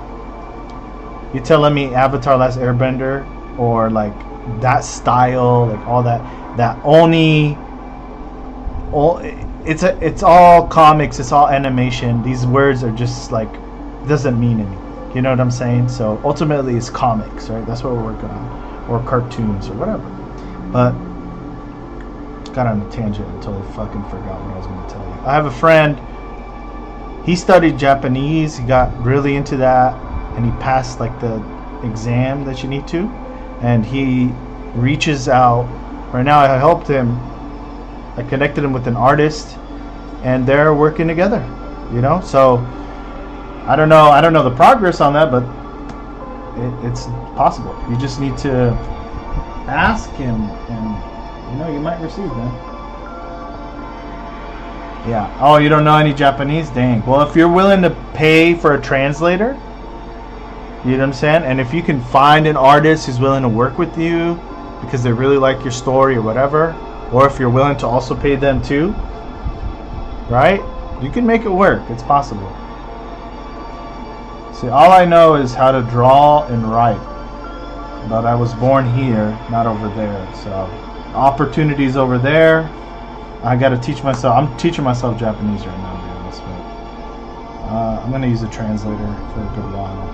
you telling me Avatar: Last Airbender or like that style, like all that it's all comics, it's all animation. These words are just like, doesn't mean anything. You know what I'm saying? So ultimately it's comics, right? That's what we're working on, or cartoons or whatever. But got on a tangent until I fucking forgot what I was going to tell you. I have a friend, he studied Japanese, he got really into that, and he passed like the exam that you need to, and he reaches out. Right now I helped him, I connected him with an artist, and they're working together, you know. So I don't know the progress on that, but it's possible. You just need to ask him, and you know, you might receive, man. Yeah. Oh, you don't know any Japanese? Dang. Well, if you're willing to pay for a translator, you know what I'm saying? And if you can find an artist who's willing to work with you because they really like your story or whatever, or if you're willing to also pay them too, right? You can make it work. It's possible. See, all I know is how to draw and write. But I was born here, not over there. So opportunities over there. I got to teach myself. I'm teaching myself Japanese right now, to be honest. But I'm going to use a translator for a good while.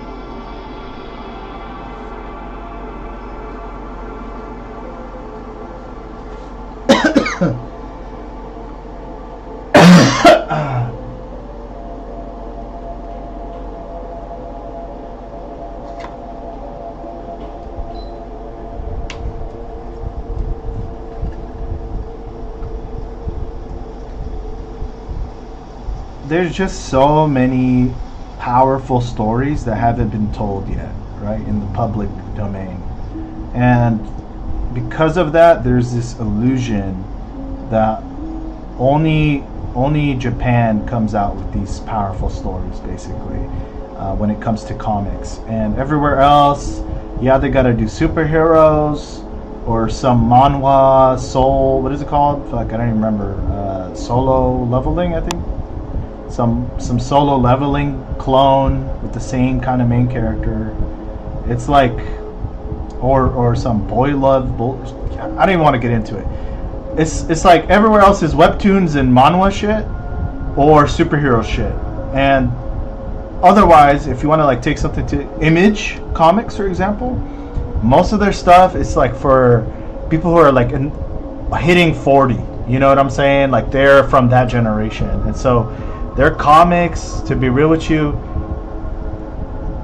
There's just so many powerful stories that haven't been told yet, right, in the public domain. And because of that, there's this illusion that only Japan comes out with these powerful stories, basically, when it comes to comics. And everywhere else, yeah, they gotta do superheroes or some manhwa, soul, what is it called? Fuck, I don't even remember. Solo leveling, I think. Some solo leveling clone with the same kind of main character. It's like, or some boy love bullshit. I don't even want to get into it. It's like everywhere else is webtoons and manhwa shit or superhero shit. And otherwise, if you want to like take something to Image Comics, for example, most of their stuff is like for people who are like hitting 40. You know what I'm saying? Like they're from that generation, and so their comics, to be real with you,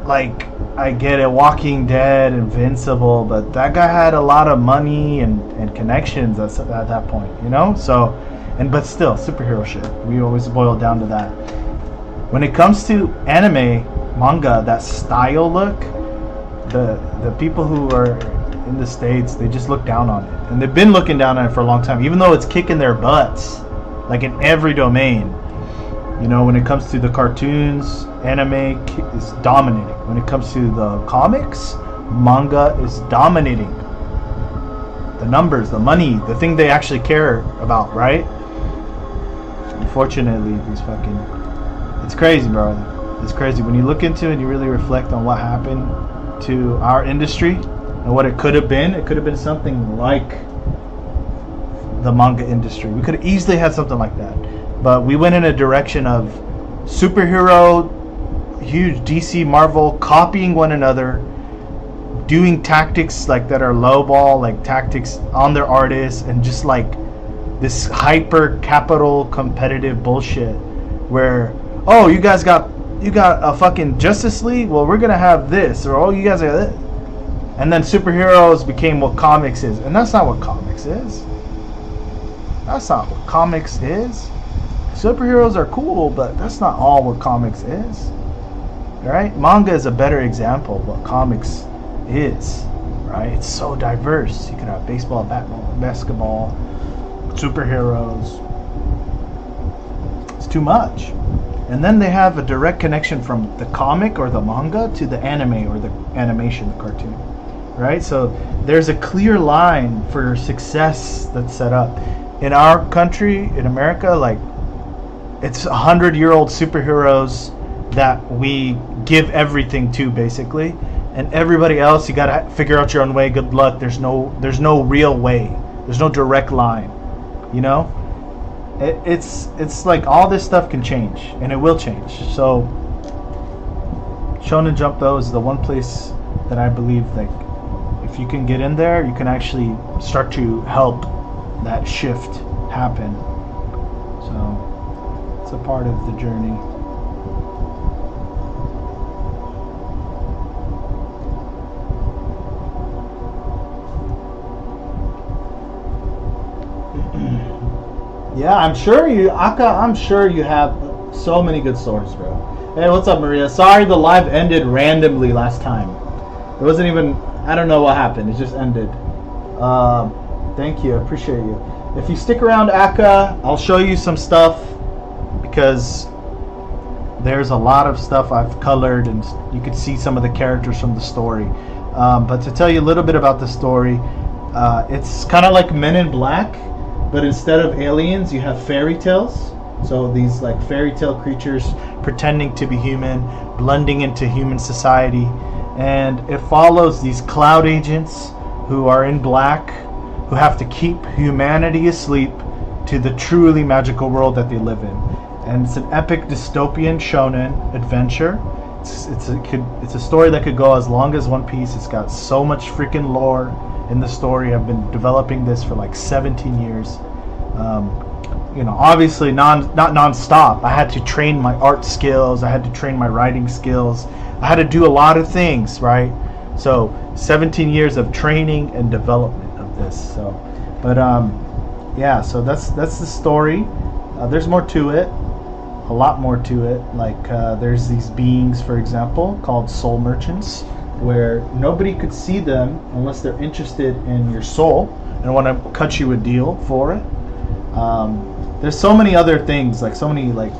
like, I get it, Walking Dead, Invincible, but that guy had a lot of money and connections at that point, you know? So, but still, superhero shit. We always boil down to that. When it comes to anime, manga, that style look, the people who are in the States, they just look down on it. And they've been looking down on it for a long time, even though it's kicking their butts, like in every domain. You know, when it comes to the cartoons, anime is dominating. When it comes to the comics, manga is dominating. The numbers, the money, the thing they actually care about, right? Unfortunately, it's crazy, bro. It's crazy. When you look into it and you really reflect on what happened to our industry and what it could have been something like the manga industry. We could have easily had something like that. But we went in a direction of superhero huge DC Marvel copying one another, doing tactics like that are lowball, like tactics on their artists, and just like this hyper capital competitive bullshit where, oh, you got a fucking Justice League, well, we're gonna have this, or oh, you guys are this. And then superheroes became what comics is, and that's not what comics is. That's not what comics is. Superheroes are cool, but that's not all what comics is. Right? Manga is a better example of what comics is. Right? It's so diverse. You can have baseball, basketball, superheroes. It's too much. And then they have a direct connection from the comic or the manga to the anime or the animation, the cartoon. Right? So there's a clear line for success that's set up. In our country, in America, like, it's 100-year-old superheroes that we give everything to, basically. And everybody else, you gotta figure out your own way. Good luck. There's no real way. There's no direct line. You know? It's like all this stuff can change, and it will change. So Shonen Jump, though, is the one place that I believe, like, if you can get in there, you can actually start to help that shift happen. So it's a part of the journey. Yeah, I'm sure you, Aka, I'm sure you have so many good stories, bro. Hey, what's up, Maria? Sorry the live ended randomly last time. It wasn't even, I don't know what happened. It just ended. Thank you. I appreciate you. If you stick around, Aka, I'll show you some stuff because there's a lot of stuff I've colored and you could see some of the characters from the story. But to tell you a little bit about the story, it's kind of like Men in Black, but instead of aliens, you have fairy tales. So these like fairy tale creatures pretending to be human, blending into human society. And it follows these cloud agents who are in black, who have to keep humanity asleep to the truly magical world that they live in. And it's an epic dystopian shonen adventure. It's a story that could go as long as One Piece. It's got so much freaking lore in the story. I've been developing this for like 17 years. Obviously not non-stop. I had to train my art skills. I had to train my writing skills. I had to do a lot of things, right? So 17 years of training and development of this. So, but so that's the story. There's more to it, a lot more to it. Like there's these beings, for example, called soul merchants, where nobody could see them unless they're interested in your soul and want to cut you a deal for it. There's so many other things, like so many, like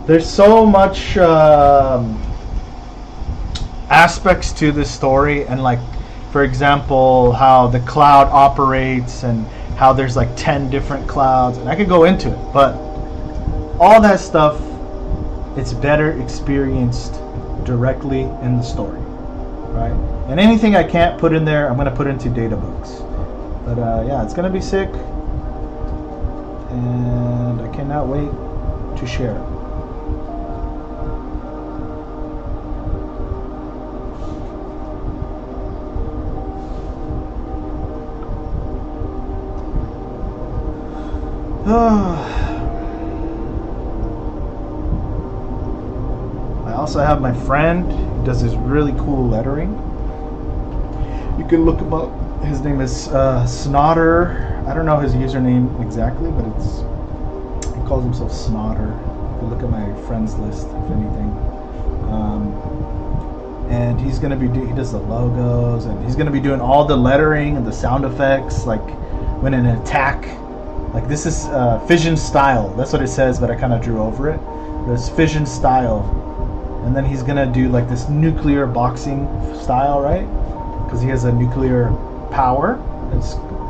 there's so much aspects to this story, and like, for example, how the cloud operates and how there's like 10 different clouds, and I could go into it, but all that stuff, it's better experienced directly in the story, right? And anything I can't put in there, I'm going to put into data books. But yeah, it's going to be sick, and I cannot wait to share it. I also have my friend who does this really cool lettering. You can look him up. His name is Snodder. I don't know his username exactly, but he calls himself Snodder. You can look at my friends list, if anything. And he's gonna be he does the logos, and he's gonna be doing all the lettering and the sound effects, like when an attack. Like this is fission style. That's what it says, but I kind of drew over it. There's fission style, and then he's gonna do like this nuclear boxing style, right? Because he has a nuclear power.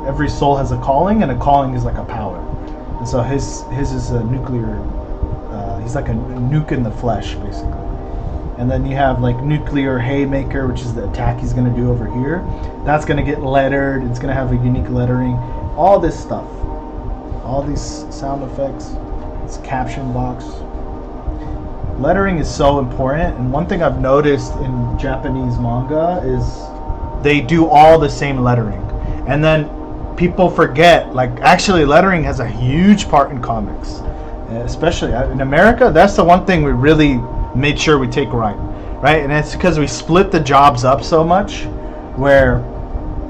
Every soul has a calling, and a calling is like a power. And so his is a nuclear. He's like a nuke in the flesh, basically. And then you have like nuclear haymaker, which is the attack he's gonna do over here. That's gonna get lettered. It's gonna have a unique lettering. All this stuff. All these sound effects, this caption box. lettering is so important. And one thing I've noticed in Japanese manga is they do all the same lettering, and then people forget, like, actually lettering has a huge part in comics, especially in America. That's the one thing we really made sure we take right, and it's because we split the jobs up so much, where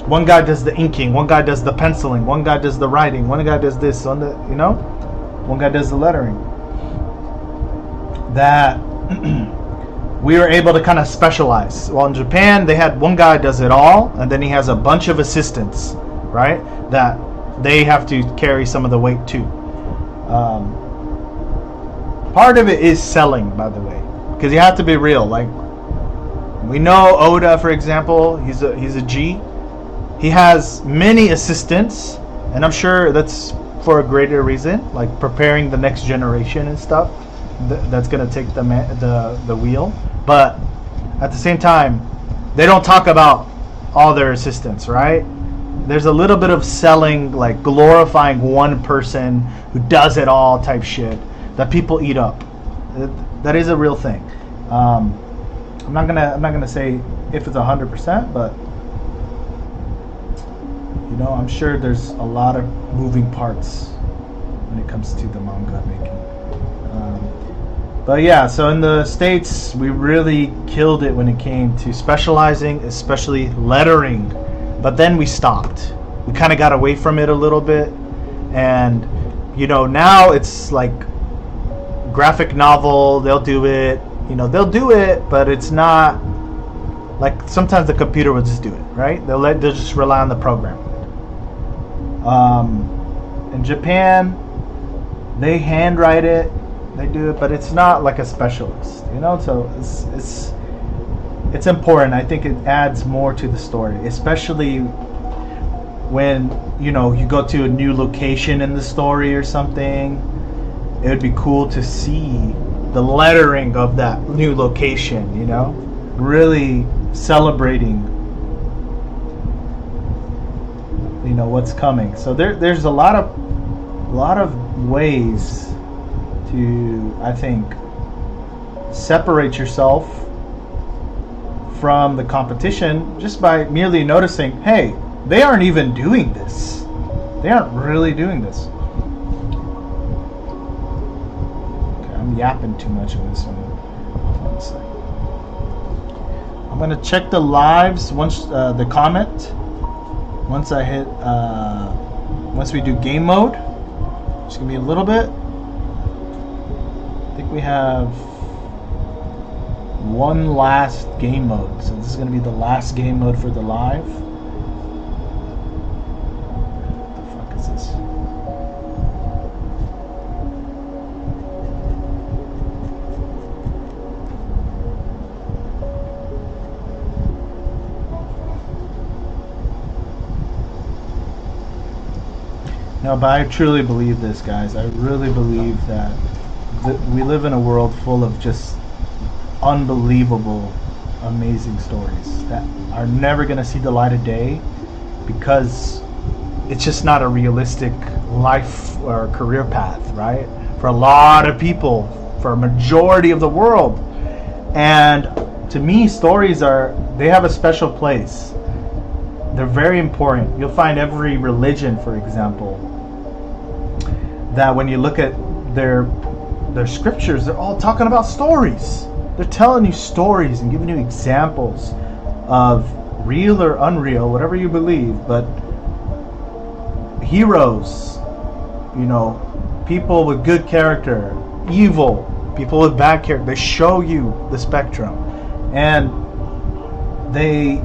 one guy does the inking, one guy does the penciling, one guy does the writing, one guy does this, one guy does the lettering. That we were able to kind of specialize. Well, in Japan, they had one guy does it all, and then he has a bunch of assistants, right? That they have to carry some of the weight too. Part of it is selling, by the way, because you have to be real. Like, we know Oda, for example, he's a G. He has many assistants, and I'm sure that's for a greater reason, like preparing the next generation and stuff. That's gonna take the wheel. But at the same time, they don't talk about all their assistants, right? There's a little bit of selling, like glorifying one person who does it all type shit that people eat up. That is a real thing. I'm not gonna say if it's 100%, but I'm sure there's a lot of moving parts when it comes to the manga making. But yeah, so in the States, we really killed it when it came to specializing, especially lettering. But then we stopped. We kind of got away from it a little bit. And, now it's like graphic novel, they'll do it. But it's not like sometimes the computer will just do it, right? They'll just rely on the program. In Japan, they handwrite it, they do it, but it's not like a specialist, So it's important. I think it adds more to the story, especially when you go to a new location in the story or something. It would be cool to see the lettering of that new location, really celebrating what's coming. So there's a lot of ways to, I think, separate yourself from the competition just by merely noticing, hey, they aren't even doing this. They aren't really doing this. Okay, I'm yapping too much on this one. One second. I'm gonna check the lives once the comment. Once we do game mode. Just give me a little bit. I think we have one last game mode. So this is going to be the last game mode for the live. What the fuck is this? No, but I truly believe this, guys. I really believe that we live in a world full of just unbelievable, amazing stories that are never going to see the light of day because it's just not a realistic life or career path, right? For a lot of people, for a majority of the world. And to me, stories they have a special place. They're very important. You'll find every religion, for example, that when you look at their scriptures, they're all talking about stories. They're telling you stories and giving you examples of real or unreal, whatever you believe, but heroes, people with good character, evil, people with bad character. They show you the spectrum, and they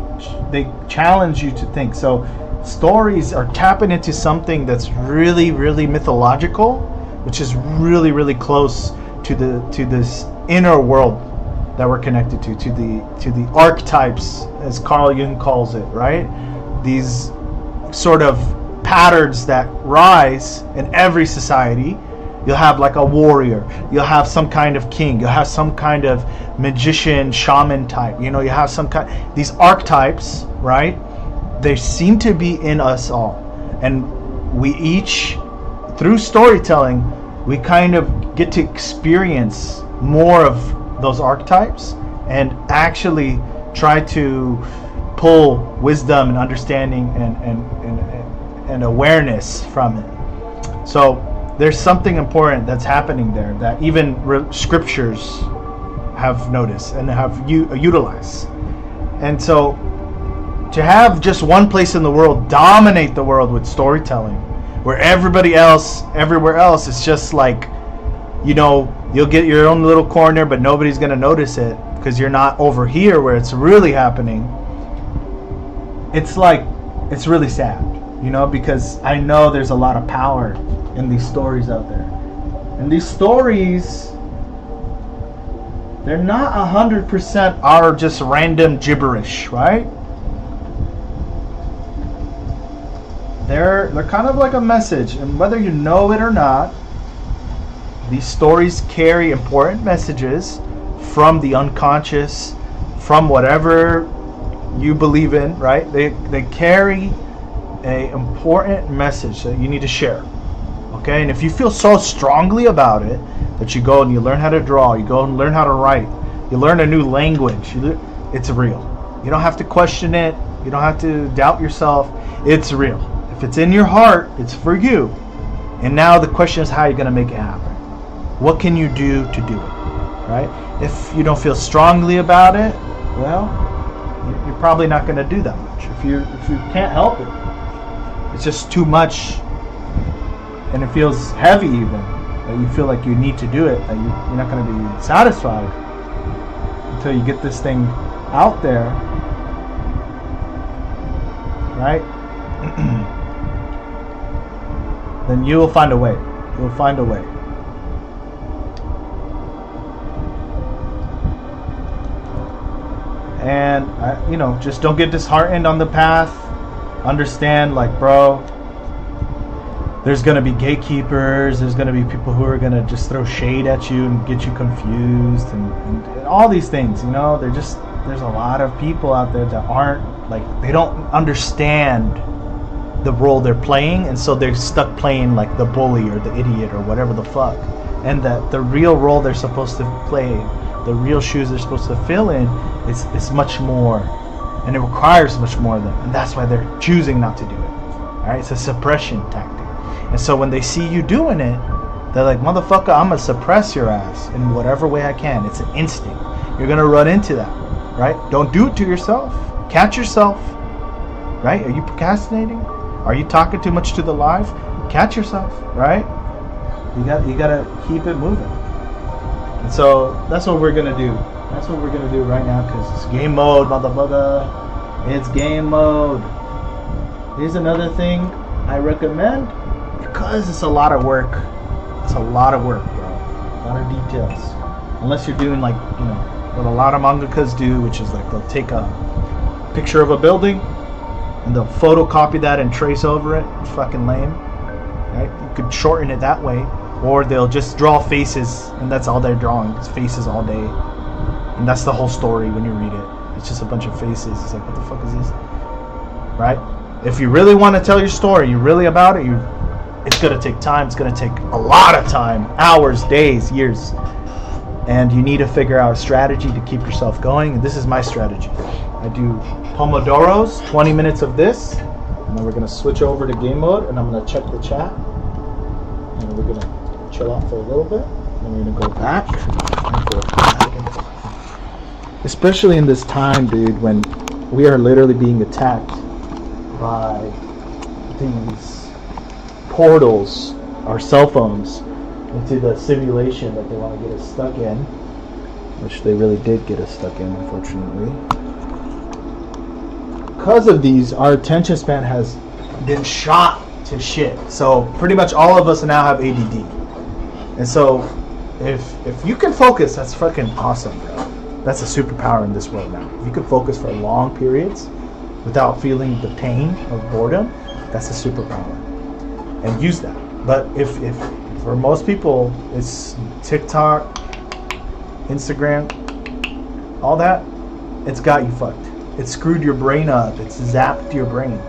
challenge you to think. So stories are tapping into something that's really, really mythological, which is really, really close to this inner world that we're connected to the archetypes, as Carl Jung calls it, right? These sort of patterns that rise in every society. You'll have like a warrior, you'll have some kind of king, you'll have some kind of magician, shaman type, you have some kind, these archetypes, right? They seem to be in us all, and we each, through storytelling, we kind of get to experience more of those archetypes and actually try to pull wisdom and understanding and awareness from it. So there's something important that's happening there that even scriptures have noticed and have utilized. And so to have just one place in the world dominate the world with storytelling, where everybody else, everywhere else, is just like, you know, you'll get your own little corner, but nobody's going to notice it because you're not over here where it's really happening. It's like, it's really sad, you know, because I know there's a lot of power in these stories out there. And these stories, they're not 100% are just random gibberish, right? They're kind of like a message, and whether you know it or not, these stories carry important messages from the unconscious, from whatever you believe in, right? They carry a important message that you need to share. Okay, and if you feel so strongly about it that you go and you learn how to draw, you go and learn how to write, you learn a new language, it's real. You don't have to question it. You don't have to doubt yourself. It's real. If it's in your heart, it's for you. And now the question is how you're going to make it happen. What can you do to do it, right? If you don't feel strongly about it, well, you're probably not going to do that much. If you can't help it, it's just too much, and it feels heavy even, that you feel like you need to do it, that you're not going to be satisfied until you get this thing out there, right? Then you will find a way. You will find a way. And you know, just don't get disheartened on the path. Understand, like, bro, there's gonna be gatekeepers. There's gonna be people who are gonna just throw shade at you and get you confused, and all these things. You know, there's a lot of people out there that aren't, like, they don't understand the role they're playing, and so they're stuck playing like the bully or the idiot or whatever the fuck. And that the real role they're supposed to play, the real shoes they're supposed to fill in, is much more, and it requires much more of them, and that's why they're choosing not to do it. All right, it's a suppression tactic. And so when they see you doing it, they're like, motherfucker, I'm gonna suppress your ass in whatever way I can. It's an instinct. You're gonna run into that, right? Don't do it to yourself. Catch yourself, right? Are you procrastinating? Are you talking too much to the live? Catch yourself, right? You gotta keep it moving. And so that's what we're gonna do. That's what we're gonna do right now, because it's game mode, motherfucker. It's game mode. Here's another thing I recommend, because it's a lot of work. It's a lot of work, bro. A lot of details. Unless you're doing, like, you know, what a lot of mangakas do, which is like they'll take a picture of a building and they'll photocopy that and trace over it. It's fucking lame, right? You could shorten it that way, or they'll just draw faces, and that's all they're drawing. It's faces all day, and that's the whole story when you read it. It's just a bunch of faces. It's like, what the fuck is this, right? If you really want to tell your story, you're really about it, it's gonna take time. It's gonna take a lot of time, hours, days, years, and you need to figure out a strategy to keep yourself going. And this is my strategy. I do Pomodoros, 20 minutes of this, and then we're going to switch over to game mode, and I'm going to check the chat, and we're going to chill out for a little bit, and then we're going to go back, especially in this time, dude, when we are literally being attacked by these portals, our cell phones, into the simulation that they want to get us stuck in, which they really did get us stuck in, unfortunately. Because of these, our attention span has been shot to shit. So pretty much all of us now have ADD. And so if you can focus, that's fucking awesome, bro. That's a superpower in this world now. If you can focus for long periods without feeling the pain of boredom, that's a superpower. And use that. But if for most people it's TikTok, Instagram, all that, it's got you fucked. It's screwed your brain up. It's zapped your brain.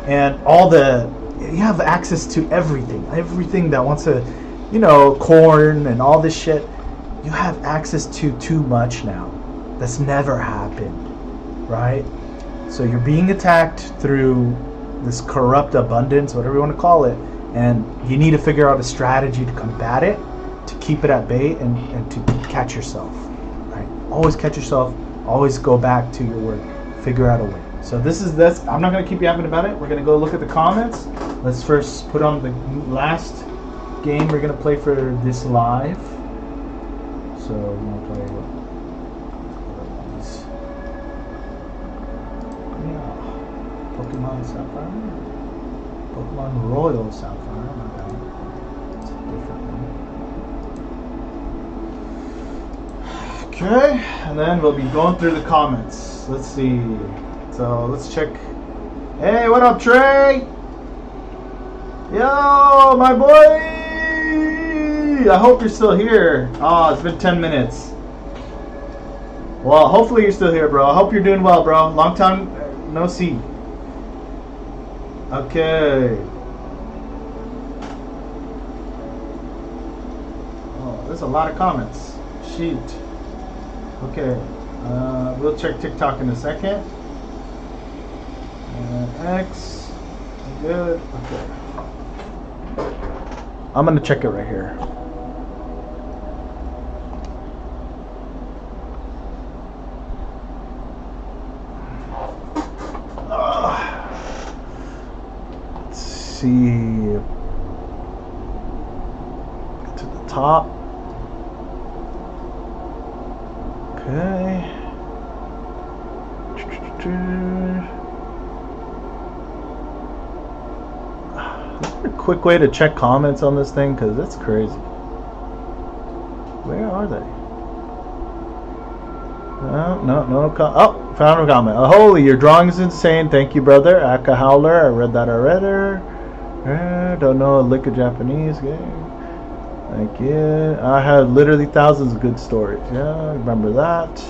And you have access to everything that wants to, you know, corn and all this shit. you have access to too much now. That's never happened, right? So you're being attacked through this corrupt abundance, whatever you want to call it, and you need to figure out a strategy to combat it, to keep it at bay, and to catch yourself, right? Always catch yourself, always go back to your work, figure out a way. So this. I'm not going to keep yapping about it. We're going to go look at the comments. Let's first put on the last game we're going to play for this live. So we're going to play Pokemon Sapphire, Pokemon Royal Sapphire. My bad. It's a different one. Okay, and then we'll be going through the comments. Let's see. So let's check. Hey, what up, Trey? Yo, my boy! I hope you're still here. Oh, it's been 10 minutes. Well, hopefully you're still here, bro. I hope you're doing well, bro. Long time no see. Okay. Oh, there's a lot of comments. Shoot. Okay. We'll check TikTok in a second. X. Good. Okay. I'm gonna check it right here. Let's see. Get to the top. Okay. A quick way to check comments on this thing, because it's crazy. Where are they? No. Oh, found a comment. Oh, holy, your drawing is insane. Thank you, brother. Aka Howler. I read that already. Don't know a lick of Japanese game. Thank you. I have literally thousands of good stories. Yeah, remember that.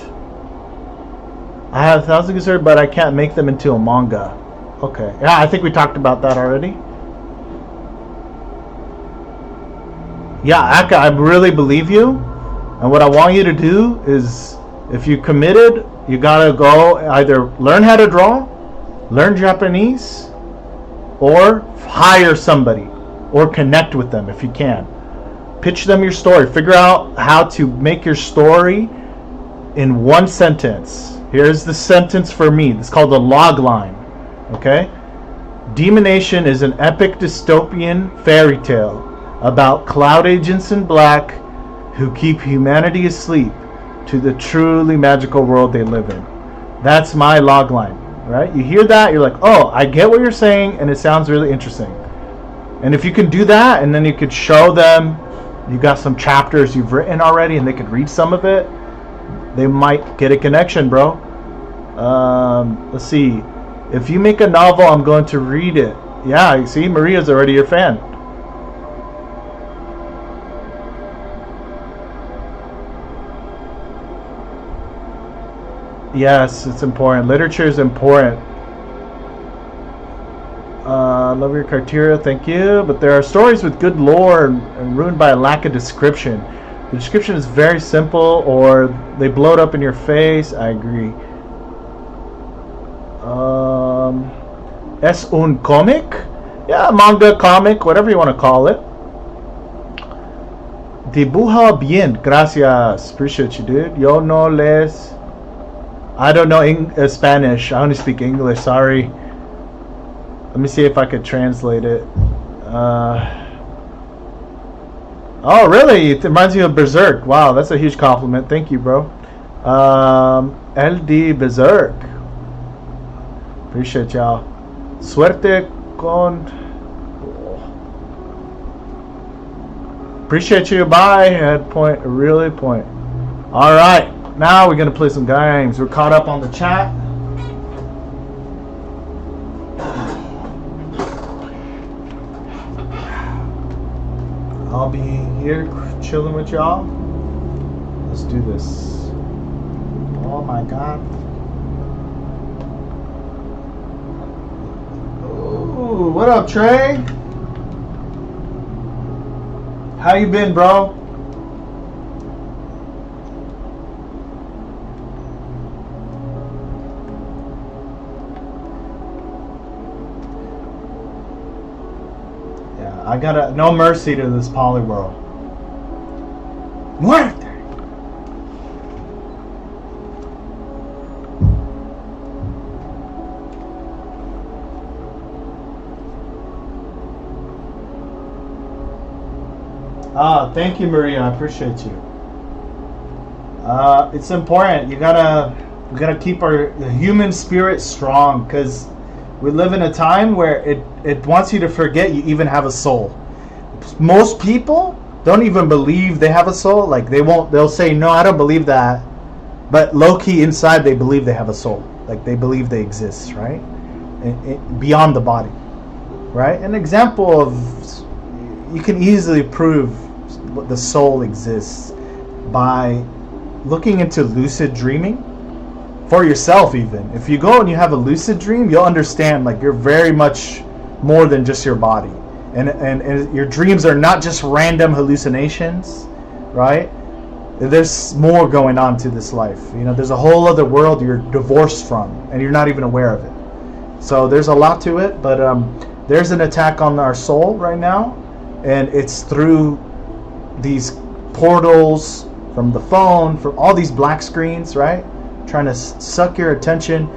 I have thousands of good stories, but I can't make them into a manga. Okay. Yeah, I think we talked about that already. Yeah, Aka, I really believe you. And what I want you to do is, if you committed, you gotta go either learn how to draw, learn Japanese, or hire somebody, or connect with them if you can. Pitch them your story. Figure out how to make your story in one sentence. Here's the sentence for me. It's called the log line. Okay? Demonation is an epic dystopian fairy tale about cloud agents in black who keep humanity asleep to the truly magical world they live in. That's my log line, right? You hear that, you're like, oh, I get what you're saying, and it sounds really interesting. And if you can do that, and then you could show them you got some chapters you've written already, and they could read some of it, they might get a connection, bro. Let's see. If you make a novel, I'm going to read it. Yeah, see, Maria's already your fan. Yes, it's important. Literature is important. Love your criteria, thank you. But there are stories with good lore and ruined by a lack of description. The description is very simple, or they blow it up in your face. I agree. Es un comic? Yeah, manga, comic, whatever you want to call it. Dibuja bien, gracias. Appreciate you, dude. Yo no les... I don't know Spanish. I only speak English. Sorry. Let me see if I could translate it. Oh, really? It reminds me of Berserk. Wow, that's a huge compliment. Thank you, bro. LD Berserk. Appreciate y'all. Suerte con... Appreciate you. Bye. Head point. Really point. All right. Now we're going to play some games. We're caught up on the chat. I'll be here chilling with y'all. Let's do this. Oh my god. Ooh, what up, Trey? How you been, bro? I got no mercy to this poly world. Muerte! Thank you, Maria. I appreciate you. It's important. We gotta keep the human spirit strong, because we live in a time where it wants you to forget you even have a soul. Most people don't even believe they have a soul. Like they'll say, no, I don't believe that. But low-key inside they believe they have a soul. Like they believe they exist, right? Beyond the body, right? An example of, you can easily prove the soul exists by looking into lucid dreaming for yourself. Even if you go and you have a lucid dream, you'll understand like you're very much more than just your body, and your dreams are not just random hallucinations, right? There's more going on to this life. You know, there's a whole other world you're divorced from and you're not even aware of it. So there's a lot to it, but there's an attack on our soul right now, and it's through these portals from the phone, from all these black screens, right? Trying to suck your attention,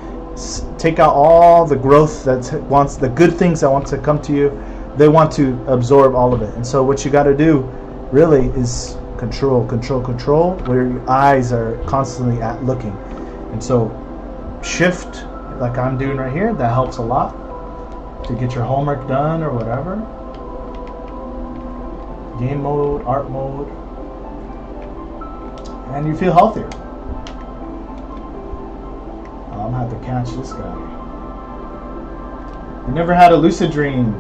take out all the growth the good things that want to come to you. They want to absorb all of it. And so what you got to do really is control where your eyes are constantly at looking. And so shift, like I'm doing right here, that helps a lot to get your homework done or whatever. Game mode, art mode, and you feel healthier. I'm gonna have to catch this guy. You never had a lucid dream?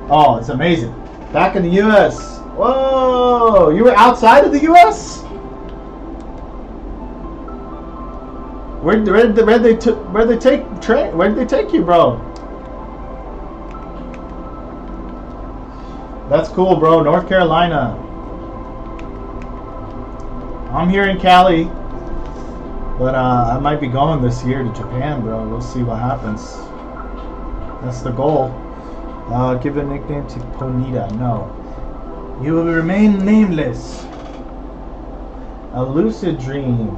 Oh, it's amazing. Back in the U.S. Whoa, you were outside of the U.S.? Where did they take you, bro? That's cool, bro. North Carolina. I'm here in Cali, but I might be going this year to Japan, bro. We'll see what happens. That's the goal. Give a nickname to Ponita. No. You will remain nameless. A lucid dream.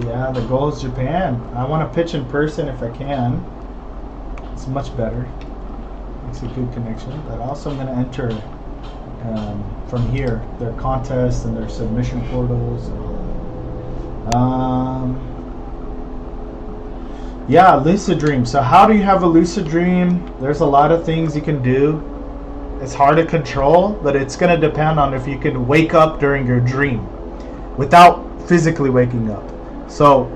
Yeah, the goal is Japan. I want to pitch in person if I can. It's much better. It's a good connection. But also I'm going to enter from here their contests and their submission portals. Yeah, lucid dream. So how do you have a lucid dream? There's a lot of things you can do. It's hard to control, but it's going to depend on if you can wake up during your dream without physically waking up. So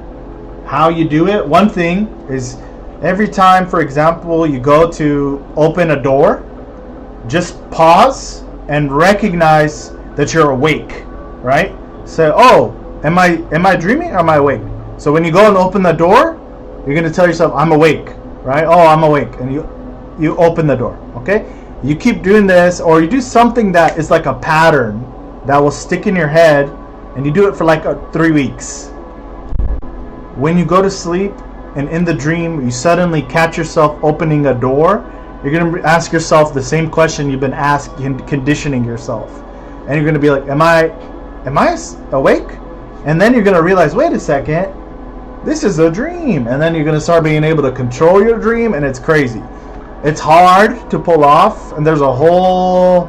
how you do it, one thing is every time, for example, you go to open a door, just pause and recognize that you're awake, right? Say, oh, am I dreaming or am I awake? So when you go and open the door, you're going to tell yourself, I'm awake, right? Oh, I'm awake. And you open the door, okay? You keep doing this, or you do something that is like a pattern that will stick in your head, and you do it for like 3 weeks. When you go to sleep and in the dream you suddenly catch yourself opening a door, you're going to ask yourself the same question you've been asking, conditioning yourself. And you're going to be like, am I awake? And then you're going to realize, wait a second, this is a dream. And then you're going to start being able to control your dream, and it's crazy. It's hard to pull off, and there's a whole,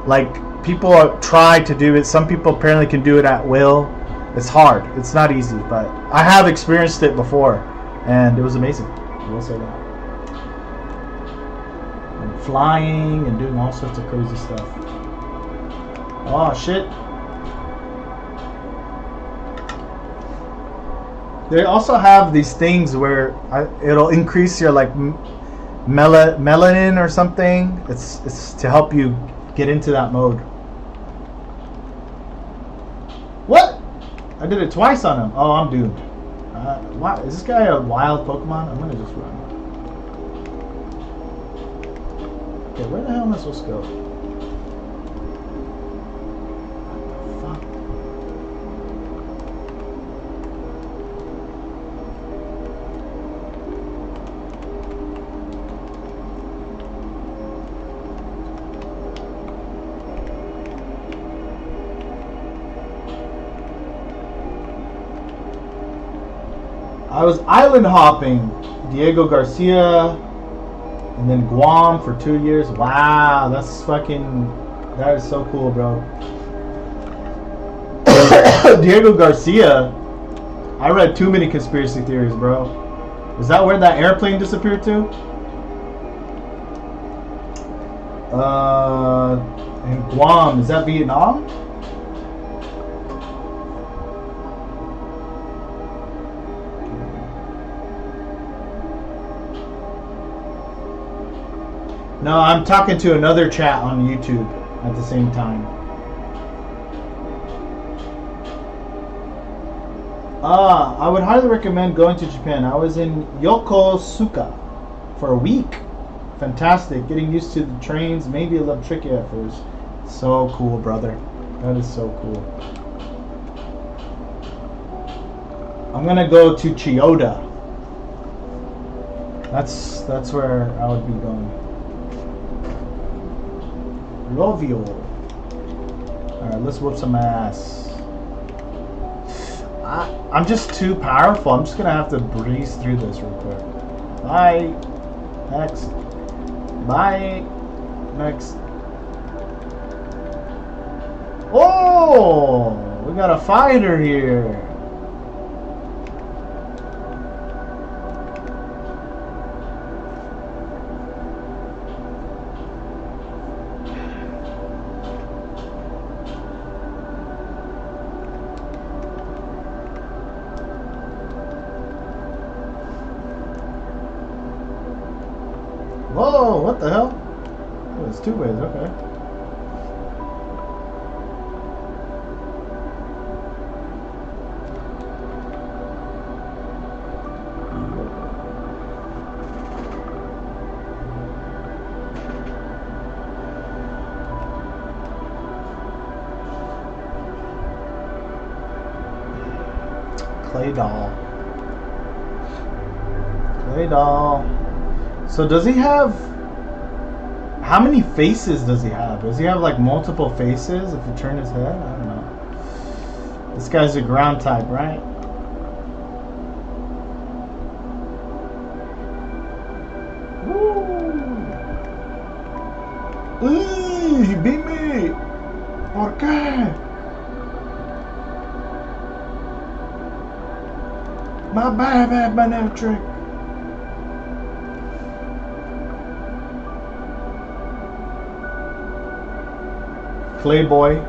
like, people try to do it. Some people apparently can do it at will. It's hard. It's not easy, but I have experienced it before, and it was amazing. I will say that. And flying and doing all sorts of crazy stuff. Oh, shit. They also have these things where it'll increase your, like, melanin or something. It's to help you get into that mode. What? I did it twice on him. Oh, I'm doomed. Wow, is this guy a wild Pokemon? I'm gonna just run. Okay, where the hell am I supposed to go? What the fuck? I was island hopping. Diego Garcia, and then Guam for 2 years. Wow, that is so cool, bro. Diego Garcia, I read too many conspiracy theories, bro. Is that where that airplane disappeared to? In Guam, is that Vietnam? No, I'm talking to another chat on YouTube at the same time. I would highly recommend going to Japan. I was in Yokosuka for a week. Fantastic. Getting used to the trains, maybe a little tricky at first. So cool, brother. That is so cool. I'm gonna go to Chiyoda. That's where I would be going. Rovio. Alright, let's whoop some ass. I'm just too powerful. I'm just gonna have to breeze through this real quick. Bye. Next. Bye. Next. Oh! We got a fighter here. Whoa, what the hell? Oh, it's 2 ways, okay. Clay doll. Clay doll. So does he have... How many faces does he have? Does he have like multiple faces if you turn his head? I don't know. This guy's a ground type, right? Woo! Ooh, he beat me! ¿Por qué? My bad banana trick. Playboy.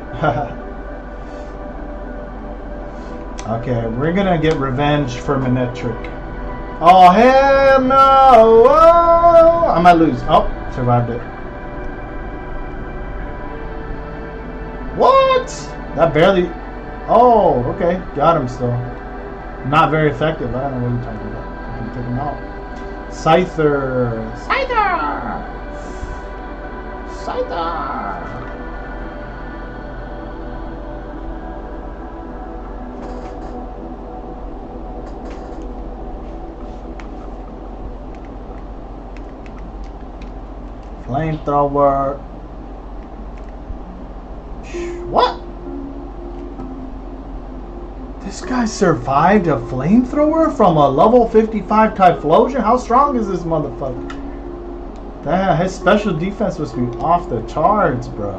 Okay, we're gonna get revenge for Manetric. Oh, hell no! Whoa! I might lose. Oh, survived it. What? That barely... Oh, okay. Got him still. Not very effective. I don't know what you're talking about. I can take him out. Scyther! Scyther! Flamethrower. What? This guy survived a flamethrower from a level 55 Typhlosion? How strong is this motherfucker? Damn, his special defense must be off the charts, bro.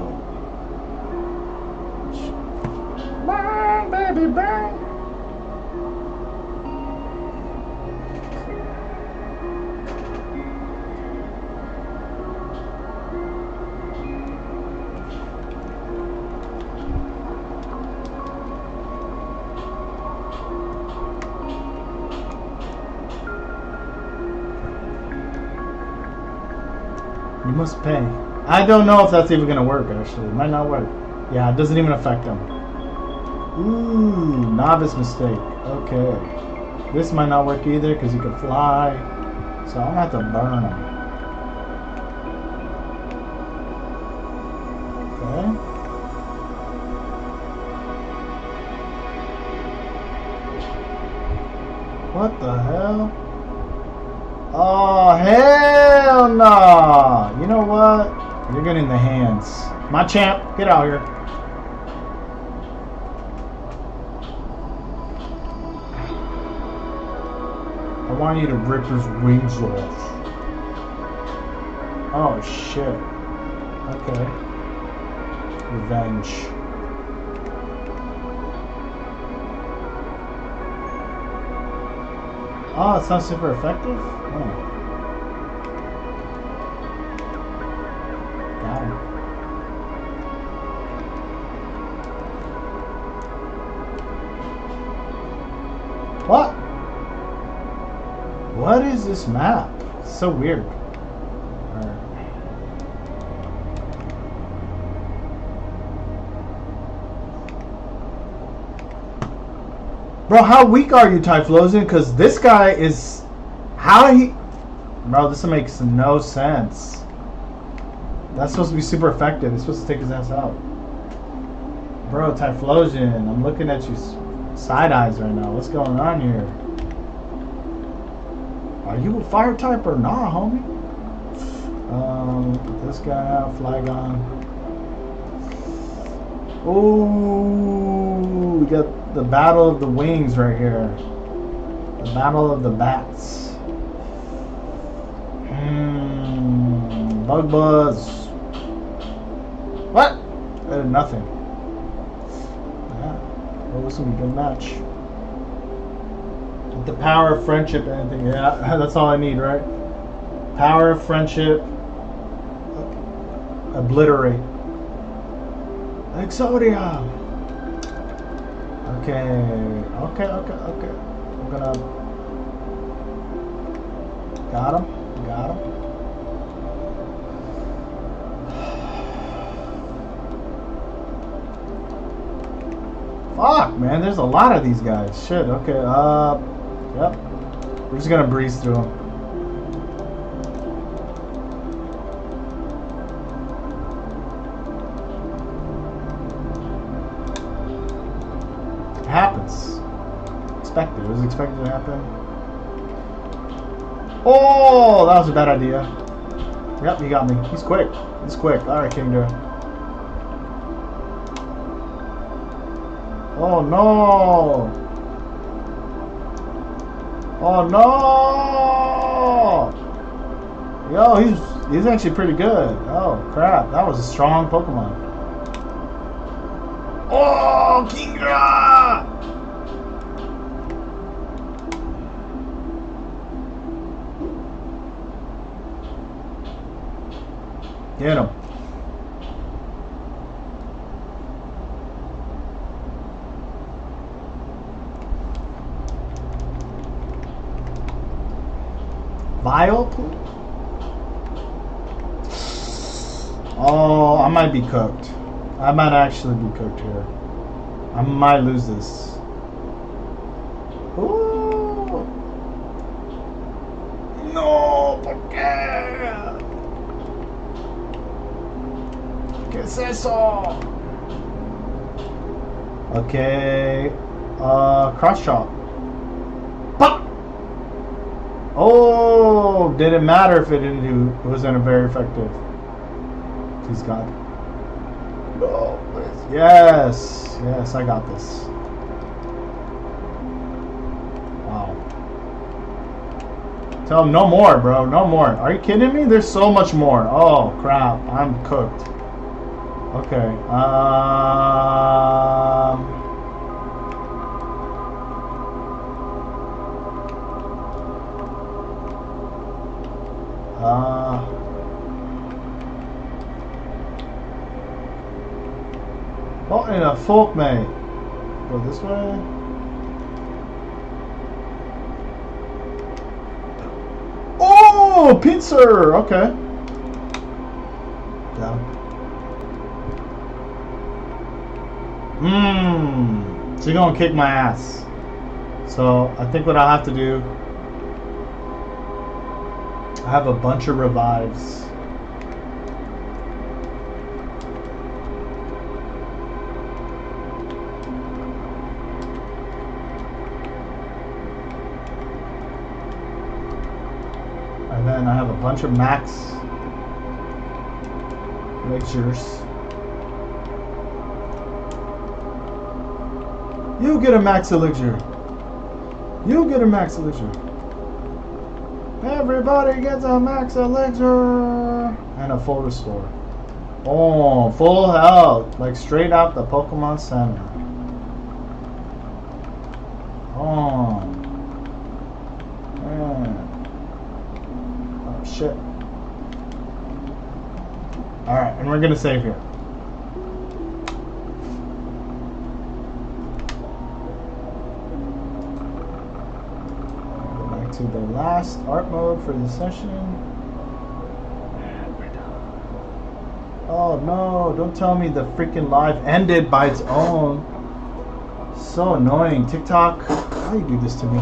Bang, baby, bang. You must pay. I don't know if that's even going to work, actually. It might not work. Yeah, it doesn't even affect them. Ooh, novice mistake. Okay. This might not work either because you can fly. So I'm going to have to burn him. Okay. What the hell? Oh, hell no! You know what? You're getting the hands. My champ, get out here. I want you to rip his wings off. Oh shit. Okay. Revenge. Oh, it's not super effective? Oh. Got him. What? What is this map? It's so weird. Alright. Bro, how weak are you, Typhlosion? Because this guy is... How he... Bro, this makes no sense. That's supposed to be super effective. It's supposed to take his ass out. Bro, Typhlosion, I'm looking at you side eyes right now. What's going on here? Are you a fire type or nah, homie? This guy out, Flygon. Ooh, we got the battle of the wings right here. The battle of the bats. Bug buzz. What? That did nothing. Yeah. Well, this will be a good match. With the power of friendship and anything. Yeah, that's all I need, right? Power of friendship. Obliterate. Exodia. Okay. I'm gonna... Got him. Fuck, man, there's a lot of these guys. Shit, okay, yep. We're just gonna breeze through them. It happens. Expected. It was expected to happen. Oh, that was a bad idea. Yep, he got me. He's quick. Alright, Kingdra. Oh no! Oh no! Yo, he's actually pretty good. Oh crap, that was a strong Pokemon. Oh, Kingdra! Get him. Vileplume? Oh, I might be cooked. I might actually be cooked here. I might lose this. Ooh. No, ¿por qué? ¿Qué es eso? Okay. Cross chop. Pop! Oh, didn't matter if it wasn't very effective. He's gone. No, please. Yes, I got this. Wow. Tell him no more, bro. No more. Are you kidding me? There's so much more. Oh crap, I'm cooked. Okay. Oh, and a folk mate. Go this way. Oh, pincer. Okay. Yeah. So you're gonna kick my ass. So I think what I'll have to do, I have a bunch of revives. And then I have a bunch of max elixirs. You get a max elixir. You get a max elixir. Everybody gets a max elixir and a full restore. Oh, full health, like straight out the Pokemon Center. Oh, man. Oh shit. All right, and we're gonna save here. To the last art mode for the session. And we're done. Oh no, don't tell me the freaking live ended by its own. So annoying. TikTok, why you do this to me?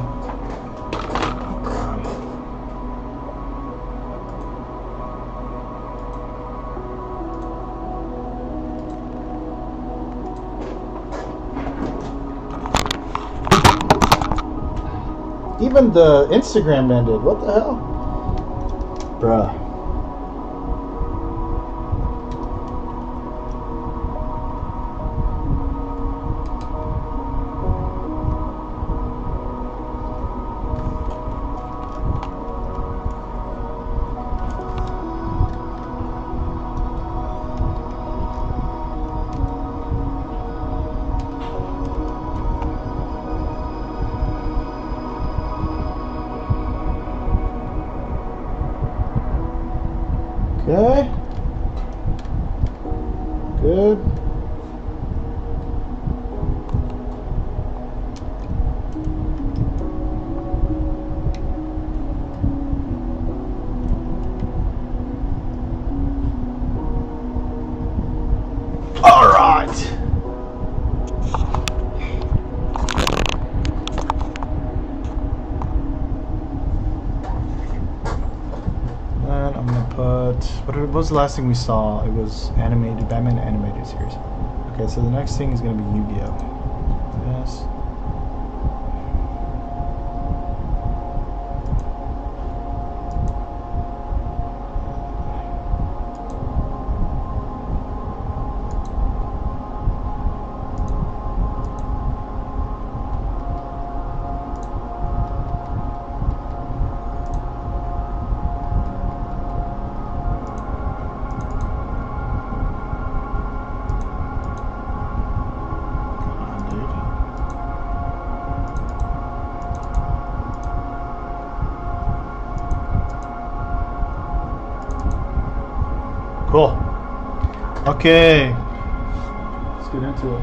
Even the Instagram ended. What the hell? Bruh. Okay. Good. All right. And I'm gonna put, what was the last thing we saw? It was animated, Batman animated series. Okay, so the next thing is gonna be Yu-Gi-Oh. Yes. Cool. Okay. Let's get into it.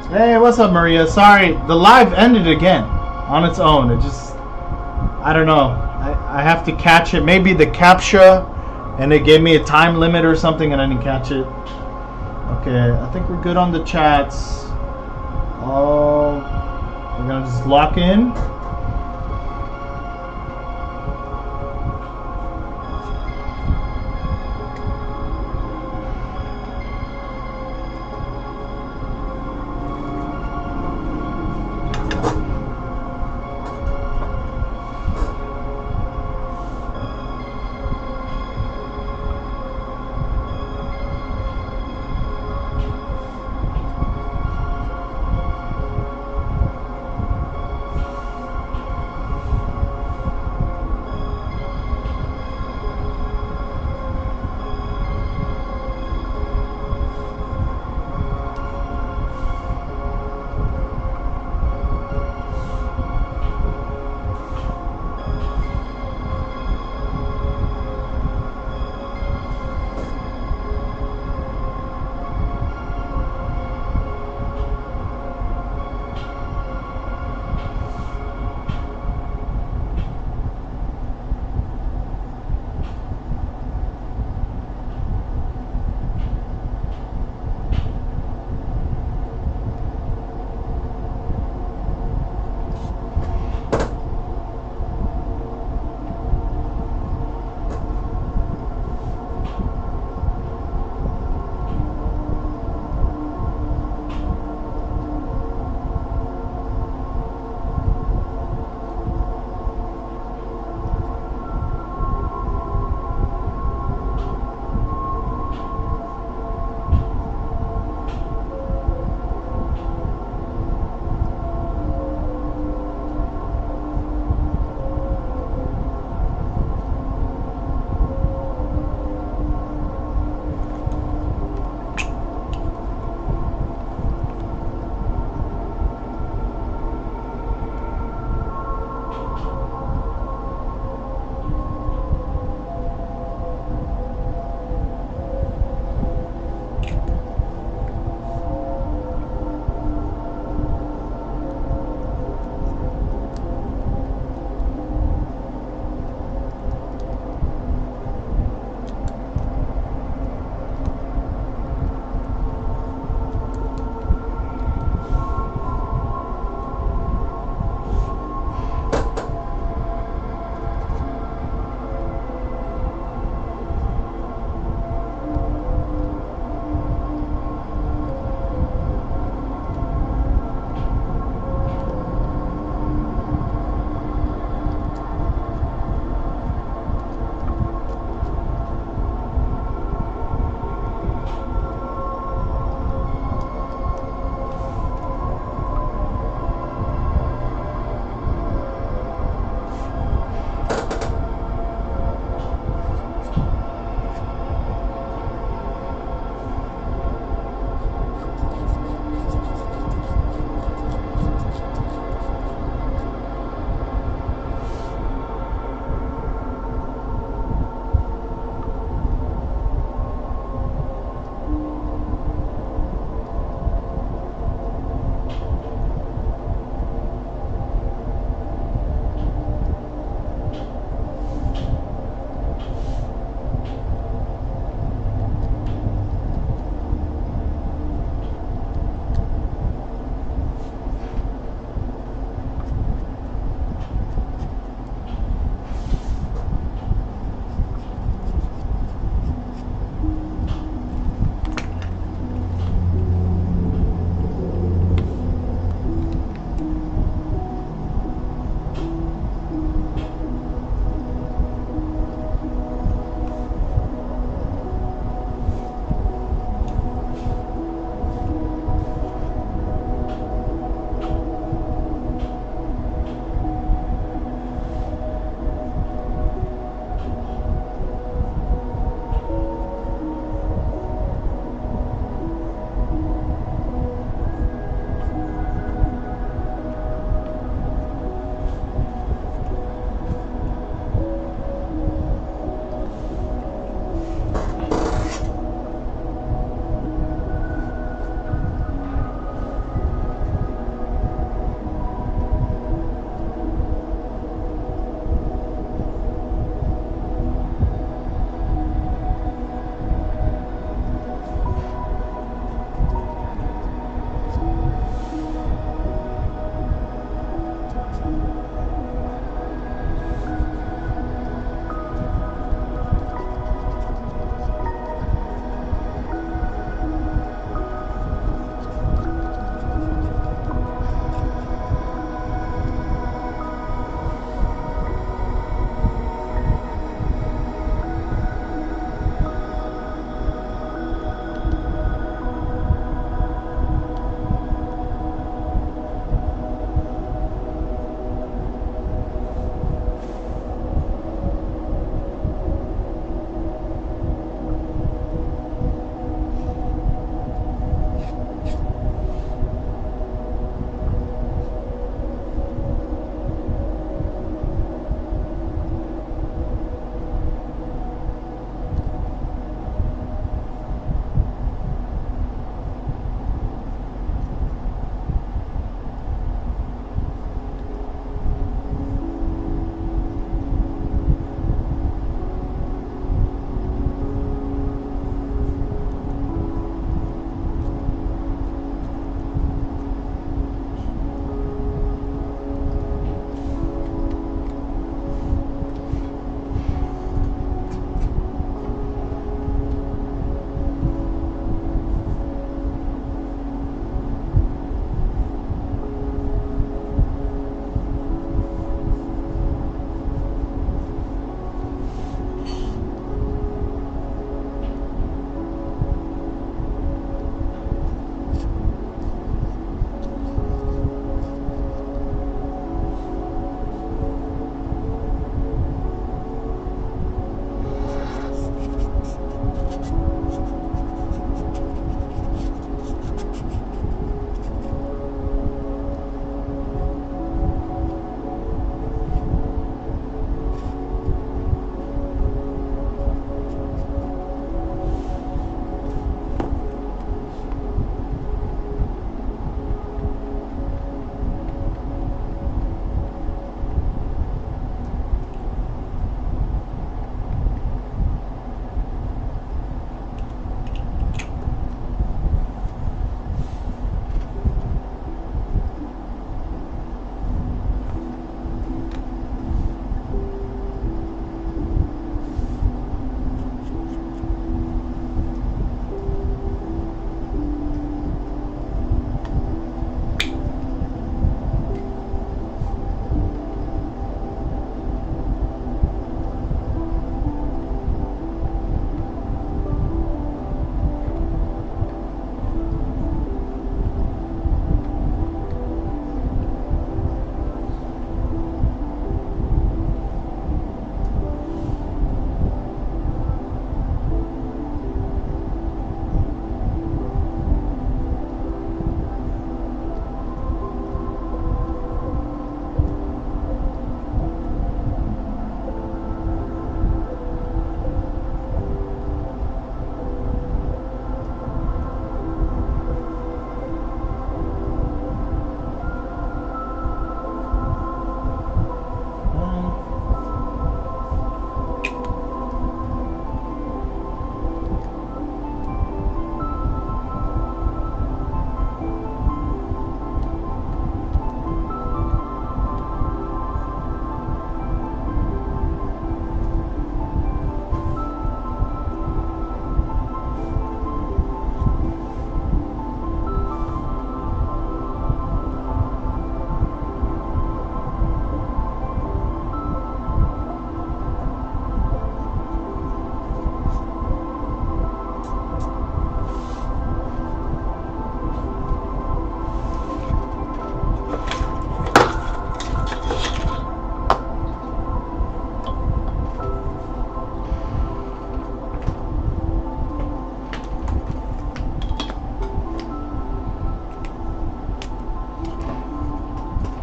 Hey, what's up, Maria? Sorry, the live ended again on its own. It just, I don't know. I have to catch it. Maybe the CAPTCHA, and it gave me a time limit or something, and I didn't catch it. Okay, I think we're good on the chats. Oh, we're gonna just lock in.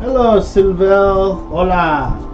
Hello, Silvel. Hola.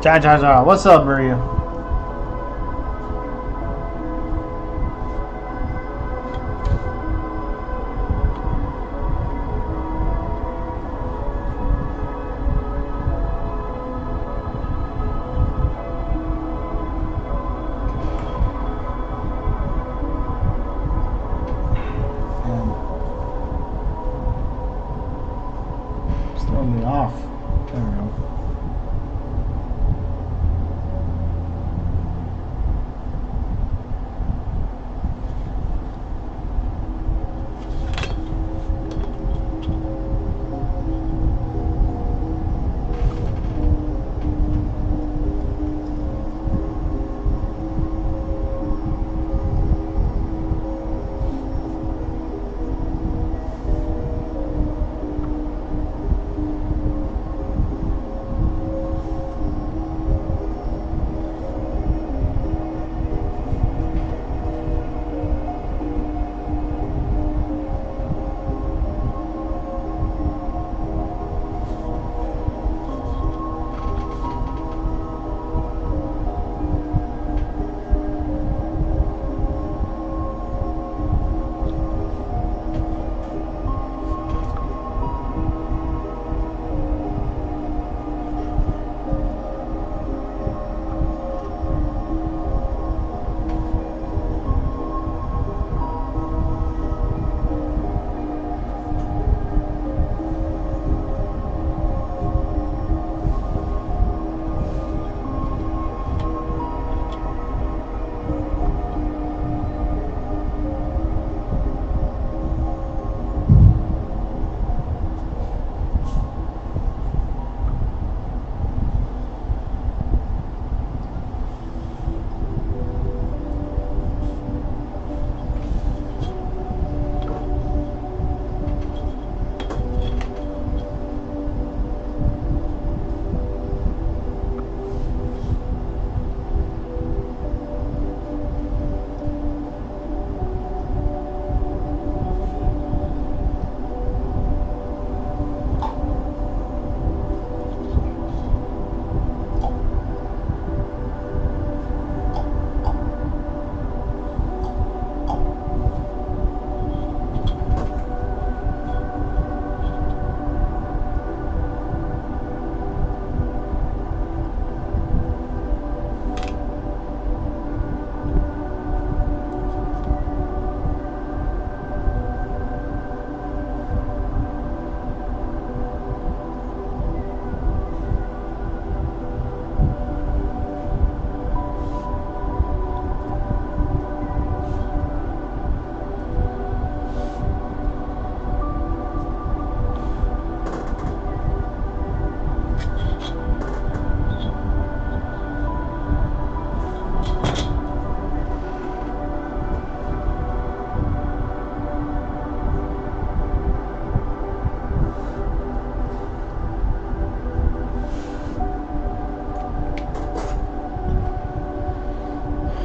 Ja. What's up, Maria? It's throwing me off. There we go.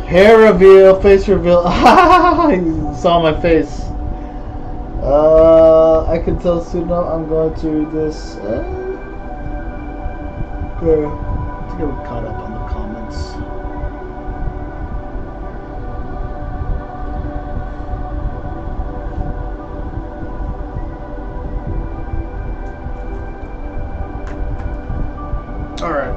Hair reveal, face reveal. You saw my face. I can tell soon enough I'm going to read this. Good. I think I'm caught up on the comments. Alright.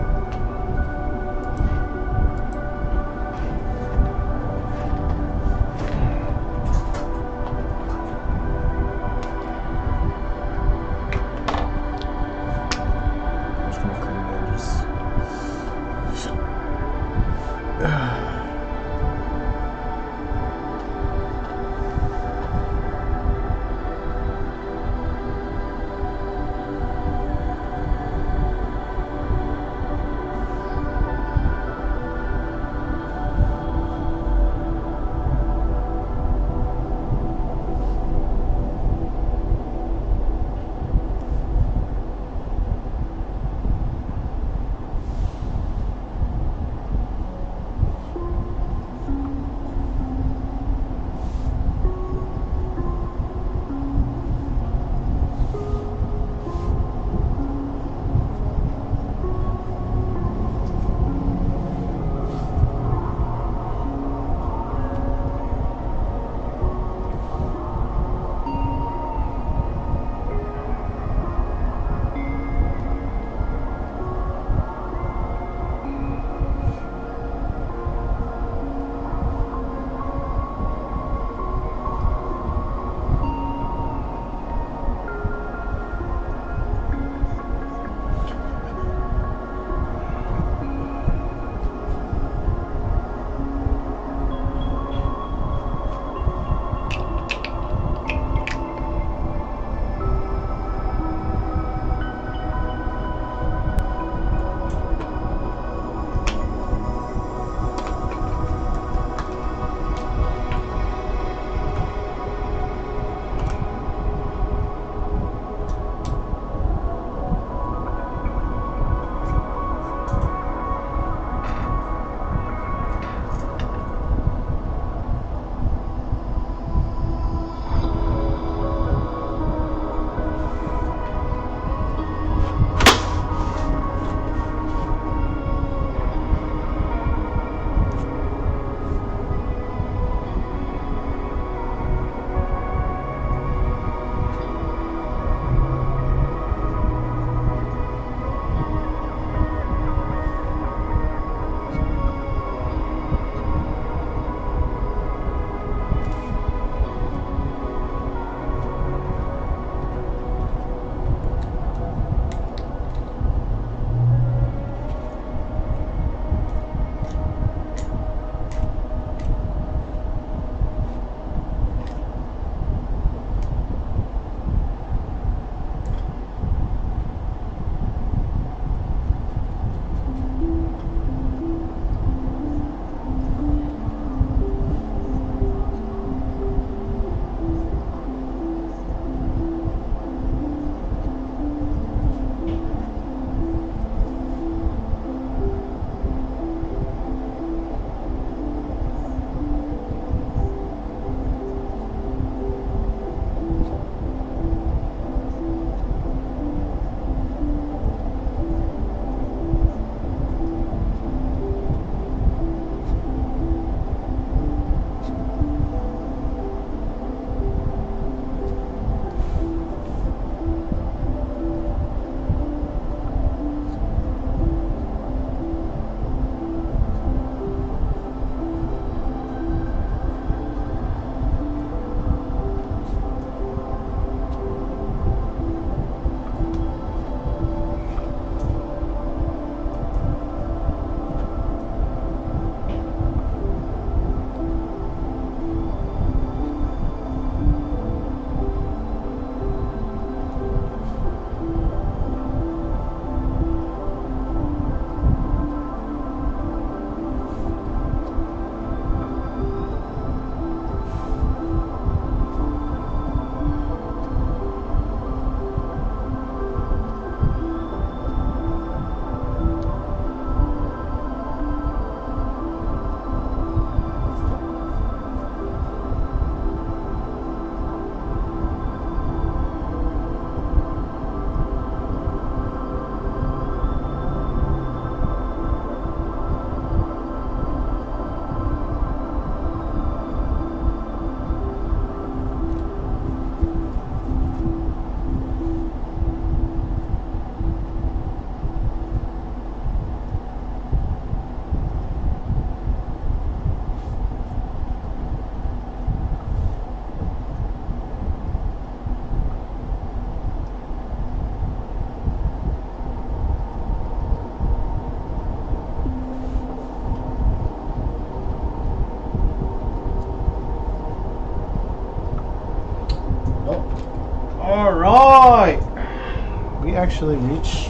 actually reached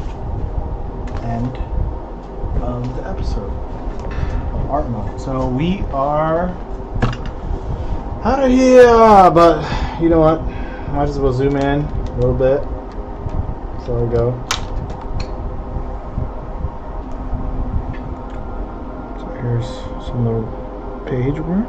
the end of the episode of art mode. So we are out of here, but you know what? Might as well zoom in a little bit. So we go. So here's some little page work.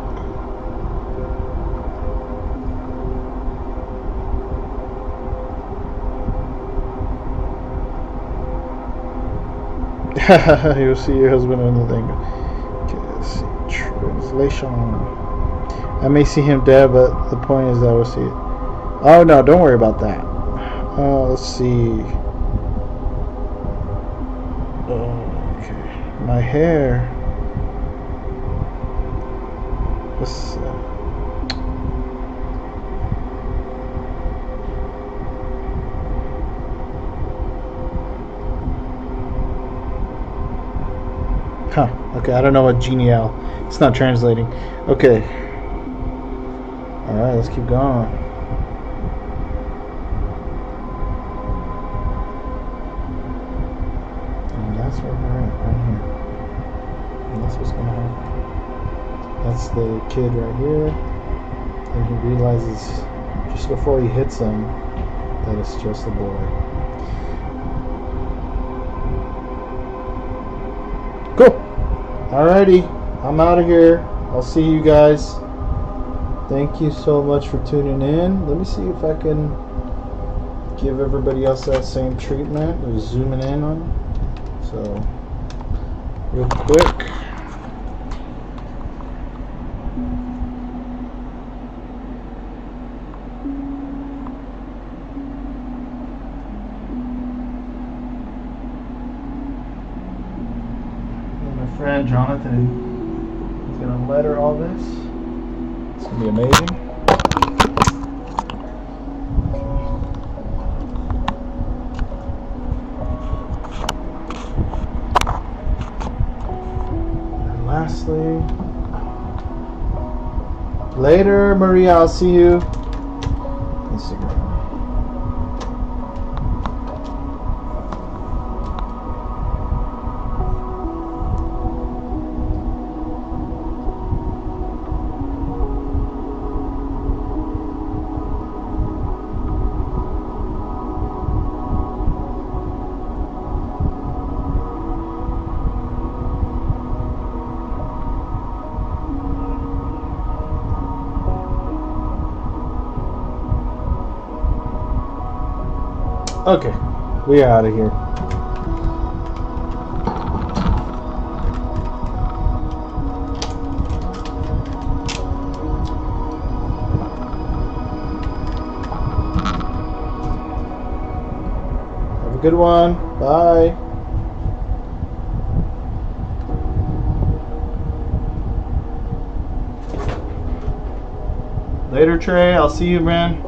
You'll see your husband on the thing. Okay, let's see. Translation. I may see him dead, but the point is that we'll see it. Oh no, don't worry about that. Let's see. Okay, my hair. Let's. Okay, I don't know what genial. It's not translating. Okay. Alright, let's keep going. And that's where we're at, right here. And that's what's gonna happen. That's the kid right here. And he realizes just before he hits him that it's just a boy. Cool. Alrighty, I'm out of here. I'll see you guys. Thank you so much for tuning in. Let me see if I can give everybody else that same treatment. I'm zooming in on them. So, real quick. Friend Jonathan is going to letter all this. It's going to be amazing. And lastly, later, Maria. I'll see you. Instagram. Okay, we are out of here. Have a good one. Bye. Later, Trey. I'll see you, man.